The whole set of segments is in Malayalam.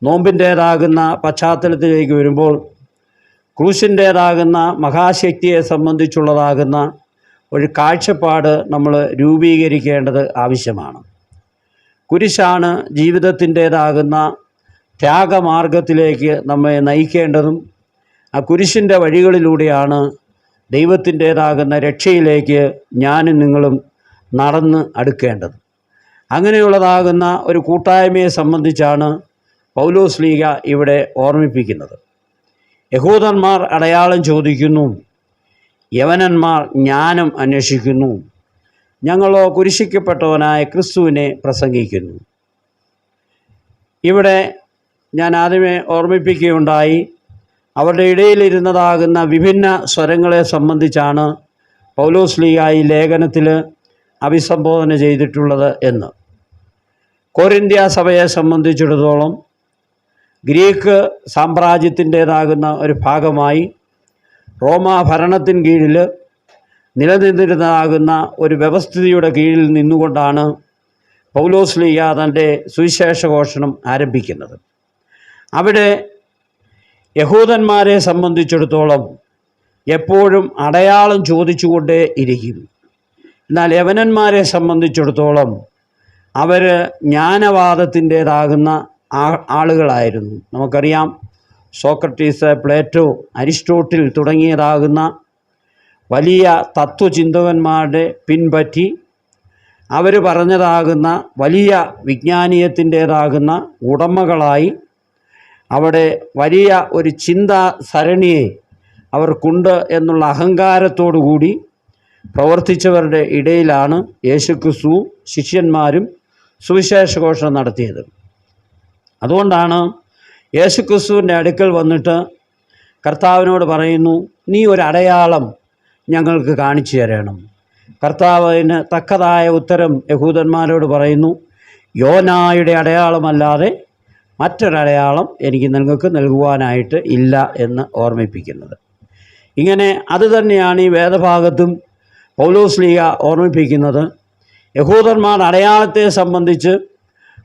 നോമ്പിൻ്റേതാകുന്ന പശ്ചാത്തലത്തിലേക്ക് വരുമ്പോൾ ക്രൂശിൻ്റേതാകുന്ന മഹാശക്തിയെ സംബന്ധിച്ചുള്ളതാകുന്ന ഒരു കാഴ്ചപ്പാട് നമ്മൾ രൂപീകരിക്കേണ്ടത് ആവശ്യമാണ്. കുരിശാണ് ജീവിതത്തിൻ്റേതാകുന്ന ത്യാഗമാർഗത്തിലേക്ക് നമ്മെ നയിക്കേണ്ടതും ആ കുരിശിൻ്റെ വഴികളിലൂടെയാണ് ദൈവത്തിൻ്റേതാകുന്ന രക്ഷയിലേക്ക് ഞാനും നിങ്ങളും നടന്ന് അടുക്കേണ്ടത്. അങ്ങനെയുള്ളതാകുന്ന ഒരു കൂട്ടായ്മയെ സംബന്ധിച്ചാണ് പൗലോസ്ലീഹ ഇവിടെ ഓർമ്മിപ്പിക്കുന്നത്. യഹൂദന്മാർ അടയാളം ചോദിക്കുന്നു, യവനന്മാർ ജ്ഞാനം അന്വേഷിക്കുന്നു, ഞങ്ങളോ കുരിശിക്കപ്പെട്ടവനായ ക്രിസ്തുവിനെ പ്രസംഗിക്കുന്നു. ഇവിടെ ഞാൻ ആദ്യമേ ഓർമ്മിപ്പിക്കുകയുണ്ടായി, അവരുടെ ഇടയിലിരുന്നതാകുന്ന വിഭിന്ന സ്വരങ്ങളെ സംബന്ധിച്ചാണ് പൗലോസ്ലീഹ ഈ ലേഖനത്തിൽ അഭിസംബോധന ചെയ്തിട്ടുള്ളത് എന്ന്. കൊരിന്ത്യ സഭയെ സംബന്ധിച്ചിടത്തോളം ഗ്രീക്ക് സാമ്രാജ്യത്തിൻ്റേതാകുന്ന ഒരു ഭാഗമായി റോമാ ഭരണത്തിന് കീഴിൽ നിലനിന്നിരുന്നതാകുന്ന ഒരു വ്യവസ്ഥിതിയുടെ കീഴിൽ നിന്നുകൊണ്ടാണ് പൗലോസ്ലീഹ തൻ്റെ സുവിശേഷഘോഷണം ആരംഭിക്കുന്നത്. അവിടെ യഹൂദന്മാരെ സംബന്ധിച്ചിടത്തോളം എപ്പോഴും അടയാളം ചോദിച്ചുകൊണ്ടേ ഇരിക്കും. എന്നാൽ യവനന്മാരെ സംബന്ധിച്ചിടത്തോളം അവർ ജ്ഞാനവാദത്തിൻ്റേതാകുന്ന ആളുകളായിരുന്നു. നമുക്കറിയാം, സോക്രട്ടീസ്, പ്ലേറ്റോ, അരിസ്റ്റോട്ടിൽ തുടങ്ങിയതാകുന്ന വലിയ തത്വചിന്തകന്മാരുടെ പിൻപറ്റി അവർ പറഞ്ഞതാകുന്ന വലിയ വിജ്ഞാനീയത്തിൻ്റേതാകുന്ന ഉടമകളായി അവിടെ വലിയ ഒരു ചിന്താ സരണിയെ അവർക്കുണ്ട് എന്നുള്ള അഹങ്കാരത്തോടു കൂടി പ്രവർത്തിച്ചവരുടെ ഇടയിലാണ് യേശുക്രിസ്തു ശിഷ്യന്മാരും സുവിശേഷഘോഷണം നടത്തിയത്. അതുകൊണ്ടാണ് യേശുക്രിസ്തുവിൻ്റെ അടുക്കൽ വന്നിട്ട് കർത്താവിനോട് പറയുന്നു, നീ ഒരു അടയാളം ഞങ്ങൾക്ക് കാണിച്ചു തരണം. കർത്താവിന് തക്കതായ ഉത്തരം യഹൂദന്മാരോട് പറയുന്നു, യോനായുടെ അടയാളമല്ലാതെ മറ്റൊരടയാളം എനിക്ക് നിങ്ങൾക്ക് നൽകുവാനായിട്ട് ഇല്ല എന്ന് ഓർമ്മിപ്പിക്കുന്നത്. ഇങ്ങനെ അത് തന്നെയാണ് ഈ വേദഭാഗത്തും പൗലോസ്ലീഹ ഓർമ്മിപ്പിക്കുന്നത്. യഹൂദന്മാർ അടയാളത്തെ സംബന്ധിച്ച്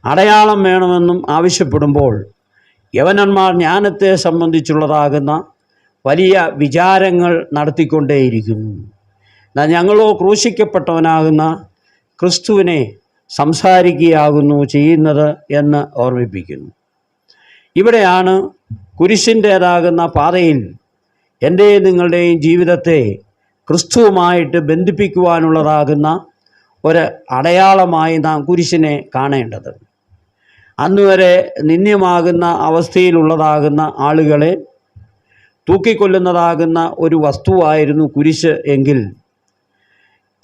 അടയാളം വേണമെന്നും ആവശ്യപ്പെടുമ്പോൾ യവനന്മാർ ജ്ഞാനത്തെ സംബന്ധിച്ചുള്ളതാകുന്ന വലിയ വിചാരങ്ങൾ നടത്തിക്കൊണ്ടേയിരിക്കുന്നു. എന്നാൽ ഞങ്ങളോ ക്രൂശിക്കപ്പെട്ടവനാകുന്ന ക്രിസ്തുവിനെ സംസാരിക്കുകയാകുന്നു ചെയ്യുന്നത് എന്ന് ഓർമ്മിപ്പിക്കുന്നു. ഇവിടെയാണ് കുരിശിൻ്റേതാകുന്ന പാതയിൽ എൻ്റെയും നിങ്ങളുടെയും ജീവിതത്തെ ക്രിസ്തുവുമായിട്ട് ബന്ധിപ്പിക്കുവാനുള്ളതാകുന്ന ഒരു അടയാളമായി നാം കുരിശിനെ കാണേണ്ടത്. അന്നുവരെ നിന്ദ്യമാകുന്ന അവസ്ഥയിലുള്ളതാകുന്ന ആളുകളെ തൂക്കിക്കൊല്ലുന്നതാകുന്ന ഒരു വസ്തുവായിരുന്നു കുരിശ് എങ്കിൽ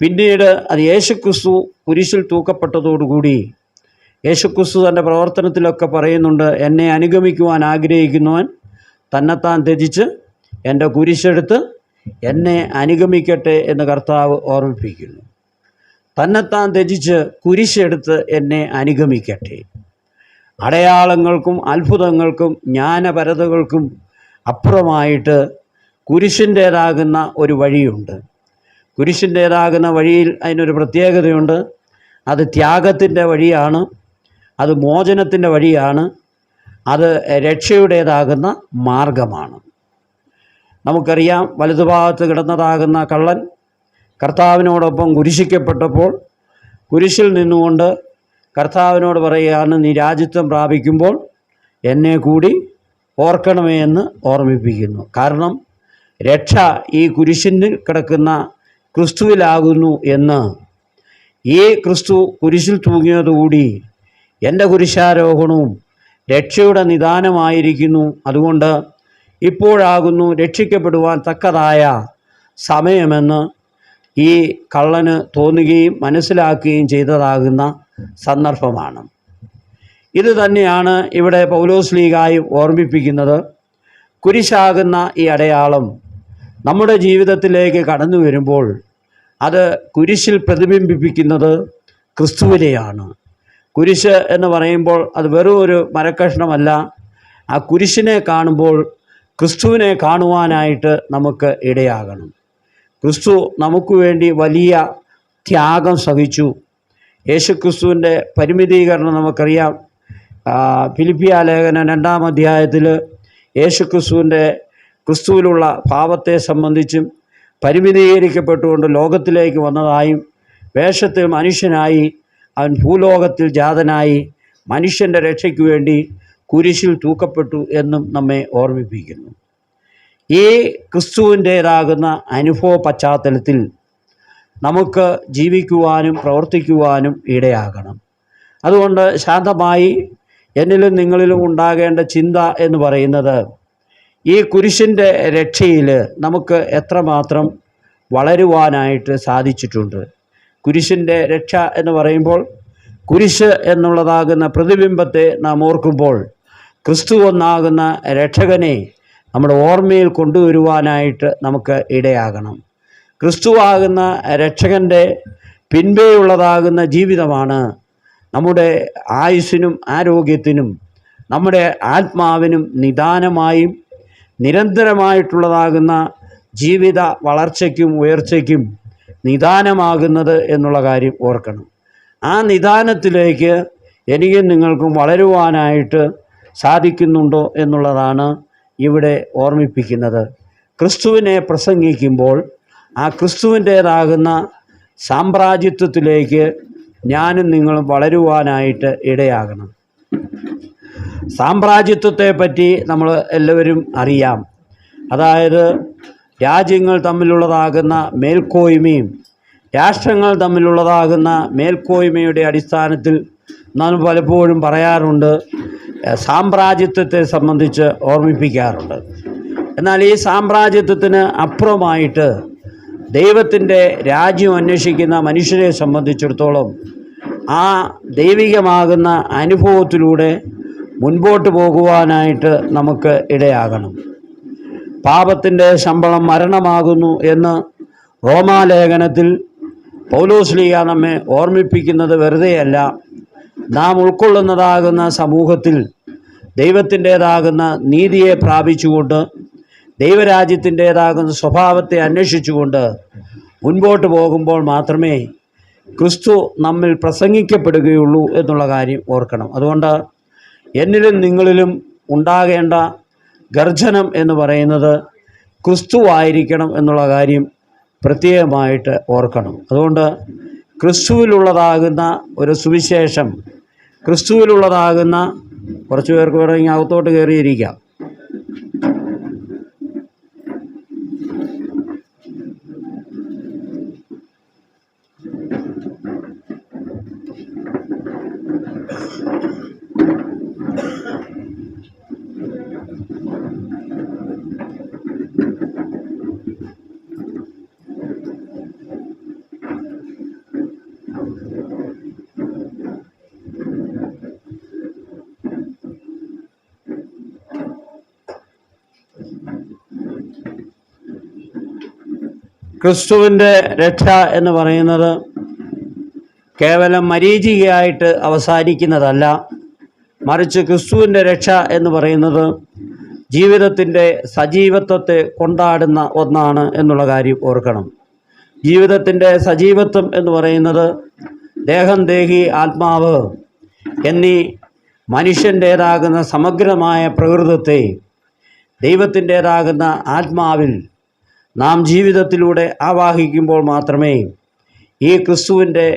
പിന്നീട് അത് യേശുക്രിസ്തു കുരിശിൽ തൂക്കപ്പെട്ടതോടുകൂടി യേശുക്രിസ്തു തൻ്റെ പ്രവർത്തനത്തിലൊക്കെ പറയുന്നുണ്ട്, എന്നെ അനുഗമിക്കുവാൻ ആഗ്രഹിക്കുന്നവൻ തന്നെത്താൻ ത്യജിച്ച് എൻ്റെ കുരിശെടുത്ത് എന്നെ അനുഗമിക്കട്ടെ എന്ന് കർത്താവ് ഓർമ്മിപ്പിക്കുന്നു. തന്നെത്താൻ ത്യജിച്ച് കുരിശെടുത്ത് എന്നെ അനുഗമിക്കട്ടെ. അടയാളങ്ങൾക്കും അത്ഭുതങ്ങൾക്കും ജ്ഞാനപരതകൾക്കും അപ്പുറമായിട്ട് കുരിശിൻ്റേതാകുന്ന ഒരു വഴിയുണ്ട്. കുരിശിൻ്റേതാകുന്ന വഴിയിൽ അതിനൊരു പ്രത്യേകതയുണ്ട്. അത് ത്യാഗത്തിൻ്റെ വഴിയാണ്, അത് മോചനത്തിൻ്റെ വഴിയാണ്, അത് രക്ഷയുടേതാകുന്ന മാർഗമാണ്. നമുക്കറിയാം, വലതുഭാഗത്ത് കിടന്നതാകുന്ന കള്ളൻ കർത്താവിനോടൊപ്പം കുരിശിക്കപ്പെട്ടപ്പോൾ കുരിശിൽ നിന്നുകൊണ്ട് കർത്താവിനോട് പറയുകയാണ്, നീ രാജ്യത്വം പ്രാപിക്കുമ്പോൾ എന്നെ കൂടി ഓർക്കണമേ എന്ന് ഓർമ്മിപ്പിക്കുന്നു. കാരണം രക്ഷ ഈ കുരിശിൽ കിടക്കുന്ന ക്രിസ്തുവിലാകുന്നു എന്ന്, ഈ ക്രിസ്തു കുരിശിൽ തൂങ്ങിയതുകൂടി എൻ്റെ കുരിശാരോഹണവും രക്ഷയുടെ നിദാനമായിരിക്കുന്നു. അതുകൊണ്ട് ഇപ്പോഴാകുന്നു രക്ഷിക്കപ്പെടുവാൻ തക്കതായ സമയമെന്ന് ഈ കള്ളന് തോന്നുകയും മനസ്സിലാക്കുകയും ചെയ്തതാകുന്ന സന്ദർഭമാണ്. ഇത് തന്നെയാണ് ഇവിടെ പൗലോസ്ലീഹായും ഓർമ്മിപ്പിക്കുന്നത്. കുരിശാകുന്ന ഈ അടയാളം നമ്മുടെ ജീവിതത്തിലേക്ക് കടന്നു വരുമ്പോൾ അത് കുരിശിൽ പ്രതിബിംബിപ്പിക്കുന്നത് ക്രിസ്തുവിനെയാണ്. കുരിശ് എന്ന് പറയുമ്പോൾ അത് വെറും ഒരു മരക്കഷ്ണമല്ല. ആ കുരിശിനെ കാണുമ്പോൾ ക്രിസ്തുവിനെ കാണുവാനായിട്ട് നമുക്ക് ഇടയാകണം. ക്രിസ്തു നമുക്ക് വേണ്ടി വലിയ ത്യാഗം സഹിച്ചു. യേശുക്രിസ്തുവിൻ്റെ പരിമിതീകരണം നമുക്കറിയാം. ഫിലിപ്പിയ ലേഖനം 2-ാം അധ്യായത്തിൽ ക്രിസ്തുവിലുള്ള ഭാവത്തെ സംബന്ധിച്ചും പരിമിതീകരിക്കപ്പെട്ടുകൊണ്ട് ലോകത്തിലേക്ക് വന്നതായും വേഷത്തിൽ മനുഷ്യനായി അവൻ ഭൂലോകത്തിൽ ജാതനായി മനുഷ്യൻ്റെ രക്ഷയ്ക്ക് വേണ്ടി കുരിശിൽ തൂക്കപ്പെട്ടു എന്നും നമ്മെ ഓർമ്മിപ്പിക്കുന്നു. ഈ ക്രിസ്തുവിൻ്റേതാകുന്ന അനുഭവ പശ്ചാത്തലത്തിൽ നമുക്ക് ജീവിക്കുവാനും പ്രവർത്തിക്കുവാനും ഇടയാകണം. അതുകൊണ്ട് ശാന്തമായി എന്നിലും നിങ്ങളിലും ഉണ്ടാകേണ്ട ചിന്ത എന്ന് പറയുന്നത്, ഈ കുരിശിൻ്റെ രക്ഷയിൽ നമുക്ക് എത്രമാത്രം വളരുവാനായിട്ട് സാധിച്ചിട്ടുണ്ട്. കുരിശിൻ്റെ രക്ഷ എന്ന് പറയുമ്പോൾ കുരിശ് എന്നുള്ളതാകുന്ന പ്രതിബിംബത്തെ നാം ഓർക്കുമ്പോൾ ക്രിസ്തു ഒന്നാകുന്ന രക്ഷകനെ നമ്മുടെ ഓർമ്മയിൽ കൊണ്ടുവരുവാനായിട്ട് നമുക്ക് ഇടയാകണം. ക്രിസ്തുവാകുന്ന രക്ഷകൻ്റെ പിൻപേയുള്ളതാകുന്ന ജീവിതമാണ് നമ്മുടെ ആയുസ്സിനും ആരോഗ്യത്തിനും നമ്മുടെ ആത്മാവിനും നിദാനമായും നിരന്തരമായിട്ടുള്ളതാകുന്ന ജീവിത വളർച്ചയ്ക്കും ഉയർച്ചയ്ക്കും നിദാനമാകുന്നത് എന്നുള്ള കാര്യം ഓർക്കണം. ആ നിദാനത്തിലേക്ക് എനിക്കും നിങ്ങൾക്കും വളരുവാനായിട്ട് സാധിക്കുന്നുണ്ടോ എന്നുള്ളതാണ് ഇവിടെ ഓർമ്മിപ്പിക്കുന്നത്. ക്രിസ്തുവിനെ പ്രസംഗിക്കുമ്പോൾ ആ ക്രിസ്തുവിൻ്റേതാകുന്ന സാമ്രാജ്യത്വത്തിലേക്ക് ഞാനും നിങ്ങളും വളരുവാനായിട്ട് ഇടയാകണം. സാമ്രാജ്യത്വത്തെപ്പറ്റി നമ്മൾ എല്ലാവരും അറിയാം. അതായത് രാജ്യങ്ങൾ തമ്മിലുള്ളതാകുന്ന മേൽക്കോയ്മയും രാഷ്ട്രങ്ങൾ തമ്മിലുള്ളതാകുന്ന മേൽക്കോയ്മയുടെ അടിസ്ഥാനത്തിൽ നാം പലപ്പോഴും പറയാറുണ്ട്, സാമ്രാജ്യത്വത്തെ സംബന്ധിച്ച് ഓർമ്മിപ്പിക്കാറുണ്ട്. എന്നാൽ ഈ സാമ്രാജ്യത്വത്തിന് അപ്പുറമായിട്ട് ദൈവത്തിൻ്റെ രാജ്യം അന്വേഷിക്കുന്ന മനുഷ്യരെ സംബന്ധിച്ചിടത്തോളം ആ ദൈവികമാകുന്ന അനുഭവത്തിലൂടെ മുൻപോട്ട് പോകുവാനായിട്ട് നമുക്ക് ഇടയാകണം. പാപത്തിൻ്റെ ശമ്പളം മരണമാകുന്നു എന്ന് റോമാലേഖനത്തിൽ പൗലോസ്ലീഹ നമ്മെ ഓർമ്മിപ്പിക്കുന്നത് വെറുതെയല്ല. നാം ഉൾക്കൊള്ളുന്നതാകുന്ന സമൂഹത്തിൽ ദൈവത്തിൻ്റേതാകുന്ന നീതിയെ പ്രാപിച്ചുകൊണ്ട് ദൈവരാജ്യത്തിൻ്റേതാകുന്ന സ്വഭാവത്തെ അന്വേഷിച്ചുകൊണ്ട് മുൻപോട്ട് പോകുമ്പോൾ മാത്രമേ ക്രിസ്തു നമ്മിൽ പ്രസംഗിക്കപ്പെടുകയുള്ളൂ എന്നുള്ള കാര്യം ഓർക്കണം. അതുകൊണ്ട് എന്നിലും നിങ്ങളിലും ഉണ്ടാകേണ്ട ഗർജനം എന്ന് പറയുന്നത് ക്രിസ്തുവായിരിക്കണം എന്നുള്ള കാര്യം പ്രത്യേകമായിട്ട് ഓർക്കണം. അതുകൊണ്ട് ക്രിസ്തുവിലുള്ളതാകുന്ന ഒരു സുവിശേഷം, ക്രിസ്തുവിലുള്ളതാകുന്ന കുറച്ച് പേർക്ക് വേണമെങ്കിൽ അകത്തോട്ട് കയറിയിരിക്കാം. ക്രിസ്തുവിൻ്റെ രക്ഷ എന്ന് പറയുന്നത് കേവലം മരീചികയായിട്ട് അവസാനിക്കുന്നതല്ല, മറിച്ച് ക്രിസ്തുവിൻ്റെ രക്ഷ എന്ന് പറയുന്നത് ജീവിതത്തിൻ്റെ സജീവത്വത്തെ കൊണ്ടാടുന്ന ഒന്നാണ് എന്നുള്ള കാര്യം ഓർക്കണം. ജീവിതത്തിൻ്റെ സജീവത്വം എന്ന് പറയുന്നത് ദേഹം, ദേഹി, ആത്മാവ് എന്നീ മനുഷ്യൻ്റേതാകുന്ന സമഗ്രമായ പ്രകൃതത്തെ ദൈവത്തിൻ്റേതാകുന്ന ആത്മാവിൽ നാം ജീവിതത്തിലൂടെ ആവാഹിക്കുമ്പോൾ മാത്രമേ ഈ ക്രിസ്തുവിൻ്റെ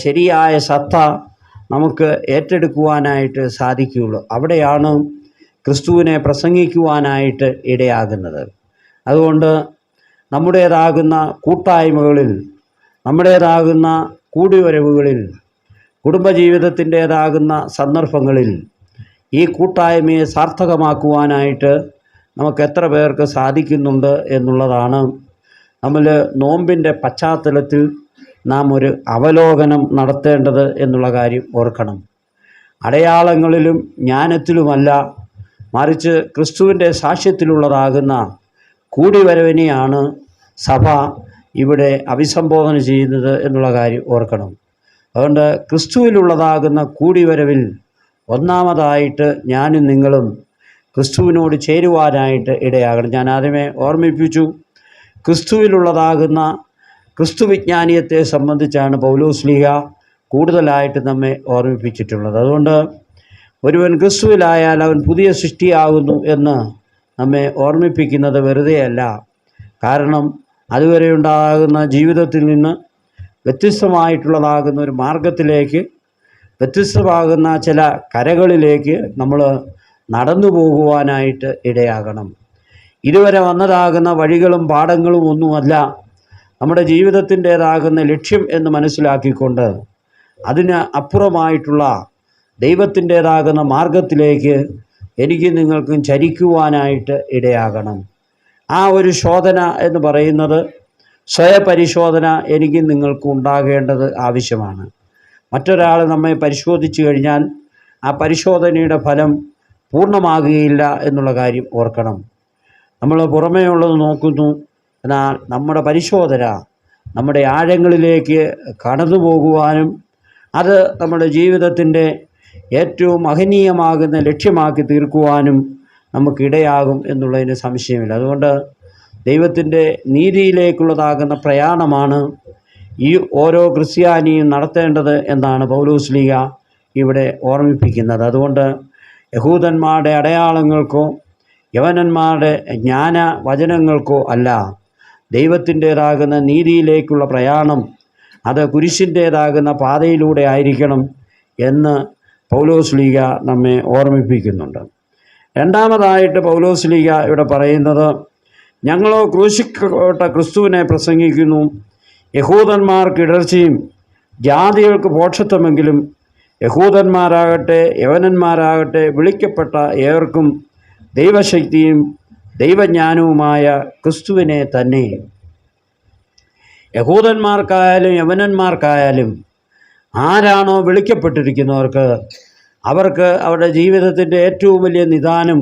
ശരിയായ സത്ത നമുക്ക് ഏറ്റെടുക്കുവാനായിട്ട് സാധിക്കുകയുള്ളൂ. അവിടെയാണ് ക്രിസ്തുവിനെ പ്രസംഗിക്കുവാനായിട്ട് ഇടയാകുന്നത്. അതുകൊണ്ട് നമ്മുടേതാകുന്ന കൂട്ടായ്മകളിൽ, നമ്മുടേതാകുന്ന കൂടിവരവുകളിൽ, കുടുംബജീവിതത്തിൻ്റേതാകുന്ന സന്ദർഭങ്ങളിൽ ഈ കൂട്ടായ്മയെ സാർത്ഥകമാക്കുവാനായിട്ട് നമുക്ക് എത്ര പേർക്ക് സാധിക്കുന്നുണ്ട് എന്നുള്ളതാണ് നമ്മൾ നോമ്പിൻ്റെ പശ്ചാത്തലത്തിൽ നാം ഒരു അവലോകനം നടത്തേണ്ടത് എന്നുള്ള കാര്യം ഓർക്കണം. അടയാളങ്ങളിലും ജ്ഞാനത്തിലുമല്ല, മറിച്ച് ക്രിസ്തുവിൻ്റെ സാക്ഷ്യത്തിലുള്ളതാകുന്ന കൂടിവരവിനെയാണ് സഭ ഇവിടെ അഭിസംബോധന ചെയ്യുന്നത് എന്നുള്ള കാര്യം ഓർക്കണം. അതുകൊണ്ട് ക്രിസ്തുവിലുള്ളതാകുന്ന കൂടിവരവിൽ ഒന്നാമതായിട്ട് ഞാനും നിങ്ങളും ക്രിസ്തുവിനോട് ചേരുവാനായിട്ട് ഇടയാകണം. ഞാൻ ആദ്യമേ ഓർമ്മിപ്പിച്ചു, ക്രിസ്തുവിലുള്ളതാകുന്ന ക്രിസ്തുവിജ്ഞാനീയത്തെ സംബന്ധിച്ചാണ് പൗലോസ്ലീഹ കൂടുതലായിട്ട് നമ്മെ ഓർമ്മിപ്പിച്ചിട്ടുള്ളത്. അതുകൊണ്ട് ഒരുവൻ ക്രിസ്തുവിലായാൽ അവൻ പുതിയ സൃഷ്ടിയാകുന്നു എന്ന് നമ്മെ ഓർമ്മിപ്പിക്കുന്നത് വെറുതെയല്ല. കാരണം അതുവരെ ഉണ്ടാകുന്ന ജീവിതത്തിൽ നിന്ന് വ്യത്യസ്തമായിട്ടുള്ളതാകുന്ന ഒരു മാർഗത്തിലേക്ക്, വ്യത്യസ്തമാകുന്ന ചില കരകളിലേക്ക് നമ്മൾ നടന്നു പോകുവാനായിട്ട് ഇടയാകണം. ഇതുവരെ വന്നതാകുന്ന വഴികളും പാഠങ്ങളും ഒന്നുമല്ല നമ്മുടെ ജീവിതത്തിൻ്റേതാകുന്ന ലക്ഷ്യം എന്ന് മനസ്സിലാക്കിക്കൊണ്ട് അതിന് അപ്പുറമായിട്ടുള്ള ദൈവത്തിൻ്റേതാകുന്ന മാർഗത്തിലേക്ക് എനിക്ക് നിങ്ങൾക്കും ചരിക്കുവാനായിട്ട് ഇടയാകണം. ആ ഒരു ശോധന എന്ന് പറയുന്നത് സ്വയപരിശോധന എനിക്ക് നിങ്ങൾക്കും ഉണ്ടാകേണ്ടത് ആവശ്യമാണ്. മറ്റൊരാൾ നമ്മെ പരിശോധിച്ചു കഴിഞ്ഞാൽ ആ പരിശോധനയുടെ ഫലം പൂർണ്ണമാകുകയില്ല എന്നുള്ള കാര്യം ഓർക്കണം. നമ്മൾ പുറമേ ഉള്ളത് നോക്കുന്നു, എന്നാൽ നമ്മുടെ പരിശോധന നമ്മുടെ ആഴങ്ങളിലേക്ക് കടന്നു പോകുവാനും അത് നമ്മുടെ ജീവിതത്തിൻ്റെ ഏറ്റവും മഹനീയമാകുന്ന ലക്ഷ്യമാക്കി തീർക്കുവാനും നമുക്കിടയാകും എന്നുള്ളതിന് സംശയമില്ല. അതുകൊണ്ട് ദൈവത്തിൻ്റെ നീതിയിലേക്കുള്ളതാകുന്ന പ്രയാണമാണ് ഈ ഓരോ ക്രിസ്ത്യാനിയും നടത്തേണ്ടത് എന്നാണ് പൗലോസ്ലീഹ ഇവിടെ ഓർമ്മിപ്പിക്കുന്നത്. അതുകൊണ്ട് യഹൂദന്മാരുടെ അടയാളങ്ങൾക്കോ യവനന്മാരുടെ ജ്ഞാന വചനങ്ങൾക്കോ അല്ല, ദൈവത്തിൻ്റേതാകുന്ന നീതിയിലേക്കുള്ള പ്രയാണം അത് കുരിശിൻ്റേതാകുന്ന പാതയിലൂടെ ആയിരിക്കണം എന്ന് പൗലോസ്ലീഹ നമ്മെ ഓർമ്മിപ്പിക്കുന്നുണ്ട്. രണ്ടാമതായിട്ട് പൗലോസ്ലീഹ ഇവിടെ പറയുന്നത്, ഞങ്ങളോ ക്രൂശിക്കപ്പെട്ട ക്രിസ്തുവിനെ പ്രസംഗിക്കുന്നു, യഹൂദന്മാർക്ക് ഇടർച്ചയും ജാതികൾക്ക് ഭോഷത്വമെങ്കിലും യഹൂദന്മാരാകട്ടെ യവനന്മാരാകട്ടെ വിളിക്കപ്പെട്ട ഏവർക്കും ദൈവശക്തിയും ദൈവജ്ഞാനവുമായ ക്രിസ്തുവിനെ തന്നെ. യഹൂദന്മാർക്കായാലും യവനന്മാർക്കായാലും ആരാണോ വിളിക്കപ്പെട്ടിരിക്കുന്നവർക്ക് അവർക്ക് അവരുടെ ജീവിതത്തിൻ്റെ ഏറ്റവും വലിയ നിദാനം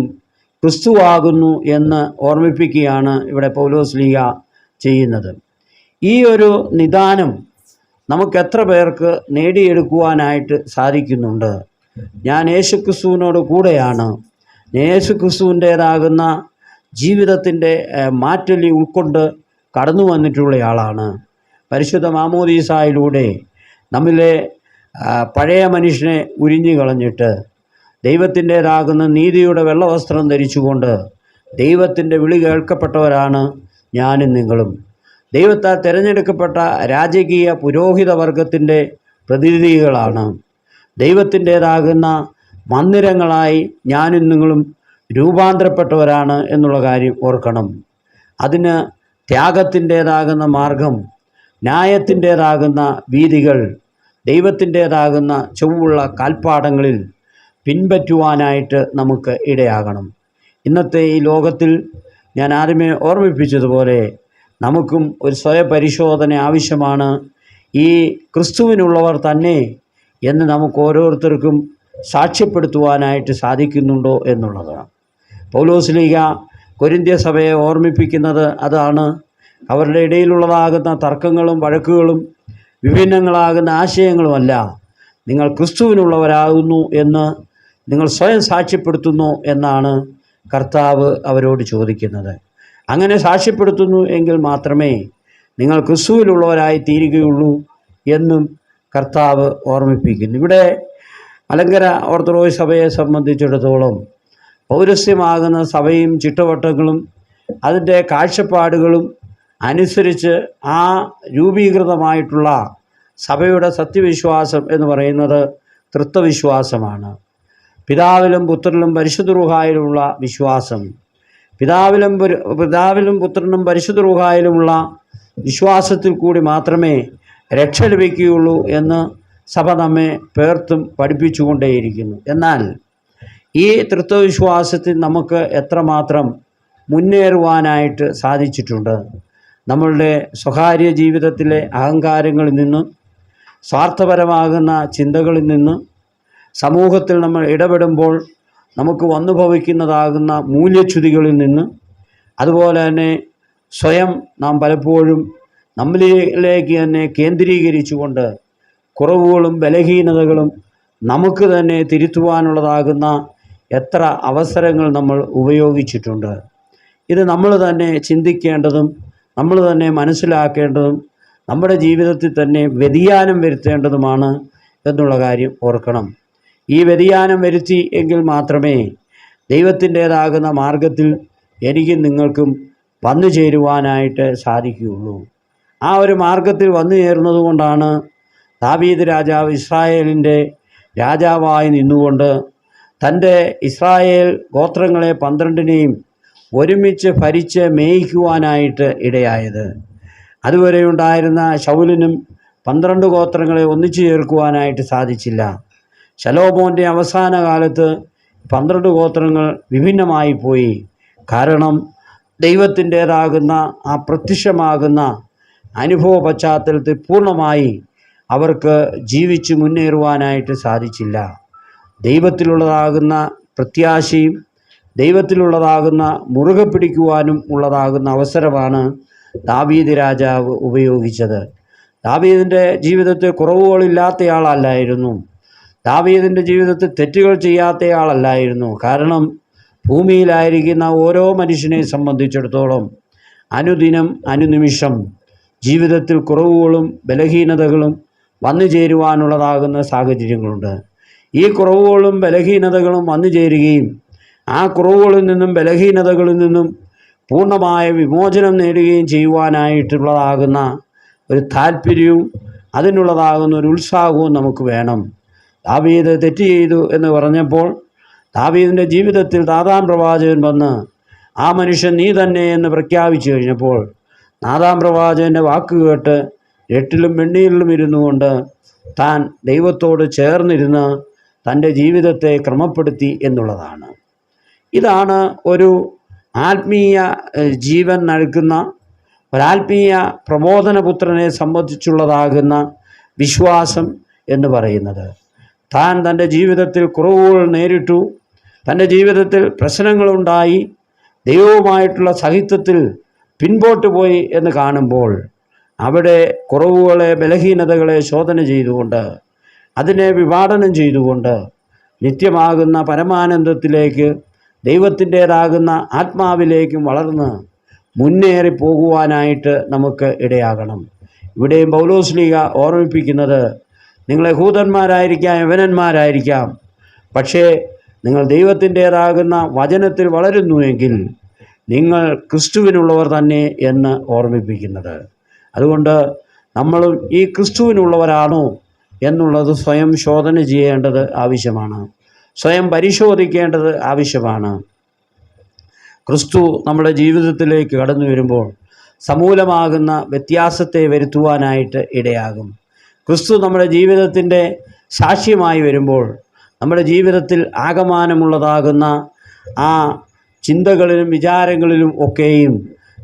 ക്രിസ്തുവാകുന്നു എന്ന് ഓർമ്മിപ്പിക്കുകയാണ് ഇവിടെ പൗലോസ്ലീഹ ചെയ്യുന്നത്. ഈ ഒരു നിദാനം നമുക്ക് എത്ര പേർക്ക് നേടിയെടുക്കുവാനായിട്ട് സാധിക്കുന്നുണ്ട്? ഞാൻ യേശുക്രിസ്തുവിനോട് കൂടെയാണ്, യേശുക്രിസ്തുവിൻ്റേതാകുന്ന ജീവിതത്തിൻ്റെ മാറ്റൊലി ഉൾക്കൊണ്ട് കടന്നു വന്നിട്ടുള്ളയാളാണ്. പരിശുദ്ധ മാമോദീസായിലൂടെ നമ്മിലെ പഴയ മനുഷ്യനെ ഉരിഞ്ഞു കളഞ്ഞിട്ട് ദൈവത്തിൻ്റേതാകുന്ന നീതിയുടെ വെള്ളവസ്ത്രം ധരിച്ചുകൊണ്ട് ദൈവത്തിൻ്റെ വിളി കേൾക്കപ്പെട്ടവരാണ് ഞാനും നിങ്ങളും. ദൈവത്താൽ തിരഞ്ഞെടുക്കപ്പെട്ട രാജകീയ പുരോഹിത വർഗത്തിൻ്റെ പ്രതിനിധികളാണ്. ദൈവത്തിൻ്റേതാകുന്ന മന്ദിരങ്ങളായി ഞാനും നിങ്ങളും രൂപാന്തരപ്പെട്ടവരാണ് എന്നുള്ള കാര്യം ഓർക്കണം. അതിന് ത്യാഗത്തിൻ്റേതാകുന്ന മാർഗം, ന്യായത്തിൻ്റേതാകുന്ന വീഥികൾ, ദൈവത്തിൻ്റേതാകുന്ന ചൊവ്വുള്ള കാൽപ്പാടങ്ങളിൽ പിൻപറ്റുവാനായിട്ട് നമുക്ക് ഇടയാകണം. ഇന്നത്തെ ഈ ലോകത്തിൽ ഞാൻ ആദ്യമേ ഓർമ്മിപ്പിച്ചതുപോലെ നമുക്കും ഒരു സ്വയപരിശോധന ആവശ്യമാണ്. ഈ ക്രിസ്തുവിനുള്ളവർ തന്നെ എന്ന് നമുക്ക് ഓരോരുത്തർക്കും സാക്ഷ്യപ്പെടുത്തുവാനായിട്ട് സാധിക്കുന്നുണ്ടോ എന്നുള്ളതാണ്. പൗലോസ്ലീഹ കൊരിന്ത്യ സഭയെ ഓർമ്മിപ്പിക്കുന്നത് അതാണ്. അവരുടെ ഇടയിലുള്ളതാകുന്ന തർക്കങ്ങളും വഴക്കുകളും വിഭിന്നങ്ങളാകുന്ന ആശയങ്ങളുമല്ല, നിങ്ങൾ ക്രിസ്തുവിനുള്ളവരാകുന്നു എന്ന് നിങ്ങൾ സ്വയം സാക്ഷ്യപ്പെടുത്തുന്നു എന്നാണ് കർത്താവ് അവരോട് ചോദിക്കുന്നത്. അങ്ങനെ സാക്ഷ്യപ്പെടുത്തുന്നു എങ്കിൽ മാത്രമേ നിങ്ങൾ ക്രിസ്തുവിലുള്ളവരായി തീരുകയുള്ളൂ എന്നും കർത്താവ് ഓർമ്മിപ്പിക്കുന്നു. ഇവിടെ മലങ്കര ഓർത്തഡോക്സ് സഭയെ സംബന്ധിച്ചിടത്തോളം പൗരസ്യമാകുന്ന സഭയും ചിട്ടവട്ടങ്ങളും അതിൻ്റെ കാഴ്ചപ്പാടുകളും അനുസരിച്ച് ആ രൂപീകൃതമായിട്ടുള്ള സഭയുടെ സത്യവിശ്വാസം എന്ന് പറയുന്നത് തൃത്വവിശ്വാസമാണ്. പിതാവിലും പുത്രനിലും പരിശുദ്ധ റൂഹായിലുമുള്ള വിശ്വാസം, പിതാവിലും പുത്രനും പരിശുദ്ധ റൂഹായിലുമുള്ള വിശ്വാസത്തിൽ കൂടി മാത്രമേ രക്ഷ ലഭിക്കുകയുള്ളൂ എന്ന് സഭ നമ്മെ പേർത്തും പഠിപ്പിച്ചുകൊണ്ടേയിരിക്കുന്നു. എന്നാൽ ഈ തൃത്വവിശ്വാസത്തിൽ നമുക്ക് എത്രമാത്രം മുന്നേറുവാനായിട്ട് സാധിച്ചിട്ടുണ്ട്? നമ്മളുടെ സ്വകാര്യ ജീവിതത്തിലെ അഹങ്കാരങ്ങളിൽ നിന്ന്, സ്വാർത്ഥപരമാകുന്ന ചിന്തകളിൽ നിന്ന്, സമൂഹത്തിൽ നമ്മൾ ഇടപെടുമ്പോൾ നമുക്ക് വന്നു ഭവിക്കുന്നതാകുന്ന മൂല്യച്യുതികളിൽ നിന്ന്, അതുപോലെ തന്നെ സ്വയം നാം പലപ്പോഴും നമ്മളിലേക്ക് തന്നെ കേന്ദ്രീകരിച്ചുകൊണ്ട് കുറവുകളും ബലഹീനതകളും നമുക്ക് തന്നെ തിരുത്തുവാനുള്ളതാകുന്ന എത്ര അവസരങ്ങൾ നമ്മൾ ഉപയോഗിച്ചിട്ടുണ്ട്. ഇത് നമ്മൾ തന്നെ ചിന്തിക്കേണ്ടതും നമ്മൾ തന്നെ മനസ്സിലാക്കേണ്ടതും നമ്മുടെ ജീവിതത്തിൽ തന്നെ വ്യതിയാനം വരുത്തേണ്ടതുമാണ് എന്നുള്ള കാര്യം ഓർക്കണം. ഈ വ്യതിയാനം വരുത്തി എങ്കിൽ മാത്രമേ ദൈവത്തിൻ്റേതാകുന്ന മാർഗത്തിൽ എനിക്കും നിങ്ങൾക്കും വന്നു ചേരുവാനായിട്ട് സാധിക്കുകയുള്ളൂ. ആ ഒരു മാർഗത്തിൽ വന്നു ചേർന്നതുകൊണ്ടാണ് ദാവീദ് രാജാവ് ഇസ്രായേലിൻ്റെ രാജാവായി നിന്നുകൊണ്ട് തൻ്റെ ഇസ്രായേൽ ഗോത്രങ്ങളെ 12നെയും ഒരുമിച്ച് ഭരിച്ച് മേയിക്കുവാനായിട്ട് ഇടയായത്. അതുവരെ ഉണ്ടായിരുന്ന ശൗലിനും 12 ഗോത്രങ്ങളെ ഒന്നിച്ചു ചേർക്കുവാനായിട്ട് സാധിച്ചില്ല. ശലോമോൻ്റെ അവസാന കാലത്ത് 12 ഗോത്രങ്ങൾ വിഭിന്നമായി പോയി. കാരണം ദൈവത്തിൻ്റേതാകുന്ന ആ പ്രത്യക്ഷമാകുന്ന അനുഭവ പശ്ചാത്തലത്തിൽ പൂർണ്ണമായി അവർക്ക് ജീവിച്ച് മുന്നേറുവാനായിട്ട് സാധിച്ചില്ല. ദൈവത്തിലുള്ളതാകുന്ന പ്രത്യാശയും ദൈവത്തിലുള്ളതാകുന്ന മുറുകെ പിടിക്കുവാനും ഉള്ളതാകുന്ന അവസരമാണ് ദാവീദ് രാജാവ് ഉപയോഗിച്ചത്. ദാവീദിൻ്റെ ജീവിതത്തിൽ കുറവുകളില്ലാത്തയാളല്ലായിരുന്നു. ദാവീദിൻ്റെ ജീവിതത്തിൽ തെറ്റുകൾ ചെയ്യാത്തയാളല്ലായിരുന്നു. കാരണം ഭൂമിയിലായിരിക്കുന്ന ഓരോ മനുഷ്യനെ സംബന്ധിച്ചിടത്തോളം അനുദിനം അനുനിമിഷം ജീവിതത്തിൽ കുറവുകളും ബലഹീനതകളും വന്നു ചേരുവാനുള്ളതാകുന്ന സാഹചര്യങ്ങളുണ്ട്. ഈ കുറവുകളും ബലഹീനതകളും വന്നു ചേരുകയും ആ കുറവുകളിൽ നിന്നും ബലഹീനതകളിൽ നിന്നും പൂർണ്ണമായ വിമോചനം നേടുകയും ചെയ്യുവാനായിട്ടുള്ളതാകുന്ന ഒരു താല്പര്യവും അതിനുള്ളതാകുന്ന ഒരു ഉത്സാഹവും നമുക്ക് വേണം. ദാവീദ് തെറ്റ് ചെയ്തു എന്ന് പറഞ്ഞപ്പോൾ ദാവീദിൻ്റെ ജീവിതത്തിൽ നാഥാൻ പ്രവാചകൻ വന്ന് ആ മനുഷ്യൻ നീ തന്നെ എന്ന് പ്രഖ്യാപിച്ചു കഴിഞ്ഞപ്പോൾ നാഥാൻ പ്രവാചകൻ്റെ വാക്ക് കേട്ട് എട്ടിലും വെണ്ണീരിലും ഇരുന്നു കൊണ്ട് താൻ ദൈവത്തോട് ചേർന്നിരുന്ന് തൻ്റെ ജീവിതത്തെ ക്രമപ്പെടുത്തി എന്നുള്ളതാണ്. ഇതാണ് ഒരു ആത്മീയ ജീവൻ നൽകുന്ന ഒരാത്മീയ പ്രബോധനപുത്രനെ സംബന്ധിച്ചുള്ളതാകുന്ന വിശ്വാസം എന്ന് പറയുന്നത്. താൻ തൻ്റെ ജീവിതത്തിൽ കുറവുകൾ നേരിട്ടു, തൻ്റെ ജീവിതത്തിൽ പ്രശ്നങ്ങളുണ്ടായി, ദൈവവുമായിട്ടുള്ള സഹിത്വത്തിൽ പിൻപോട്ട് പോയി എന്ന് കാണുമ്പോൾ അവിടെ കുറവുകളെ ബലഹീനതകളെ ശോധന ചെയ്തുകൊണ്ട് അതിനെ വിഭാടനം ചെയ്തുകൊണ്ട് നിത്യമാകുന്ന പരമാനന്ദത്തിലേക്ക് ദൈവത്തിൻ്റേതാകുന്ന ആത്മാവിലേക്കും വളർന്ന് മുന്നേറി പോകുവാനായിട്ട് നമുക്ക് ഇടയാകണം. ഇവിടെയും പൗലോസ്ലീഹ ഓർമ്മിപ്പിക്കുന്നത് നിങ്ങൾ യഹൂദന്മാരായിരിക്കാം, യവനന്മാരായിരിക്കാം, പക്ഷേ നിങ്ങൾ ദൈവത്തിൻ്റേതാകുന്ന വചനത്തിൽ വളരുന്നുവെങ്കിൽ നിങ്ങൾ ക്രിസ്തുവിനുള്ളവർ തന്നെ എന്ന് ഓർമ്മിപ്പിക്കുന്നത്. അതുകൊണ്ട് നമ്മളും ഈ ക്രിസ്തുവിനുള്ളവരാണോ എന്നുള്ളത് സ്വയം ശോധന ചെയ്യേണ്ടത് ആവശ്യമാണ്, സ്വയം പരിശോധിക്കേണ്ടത് ആവശ്യമാണ്. ക്രിസ്തു നമ്മുടെ ജീവിതത്തിലേക്ക് കടന്നു വരുമ്പോൾ സമൂലമാകുന്ന വ്യത്യാസത്തെ വരുത്തുവാനായിട്ട് ഇടയാകും. ക്രിസ്തു നമ്മുടെ ജീവിതത്തിൻ്റെ സാക്ഷ്യമായി വരുമ്പോൾ നമ്മുടെ ജീവിതത്തിൽ ആകമാനമുള്ളതാകുന്ന ആ ചിന്തകളിലും വിചാരങ്ങളിലും ഒക്കെയും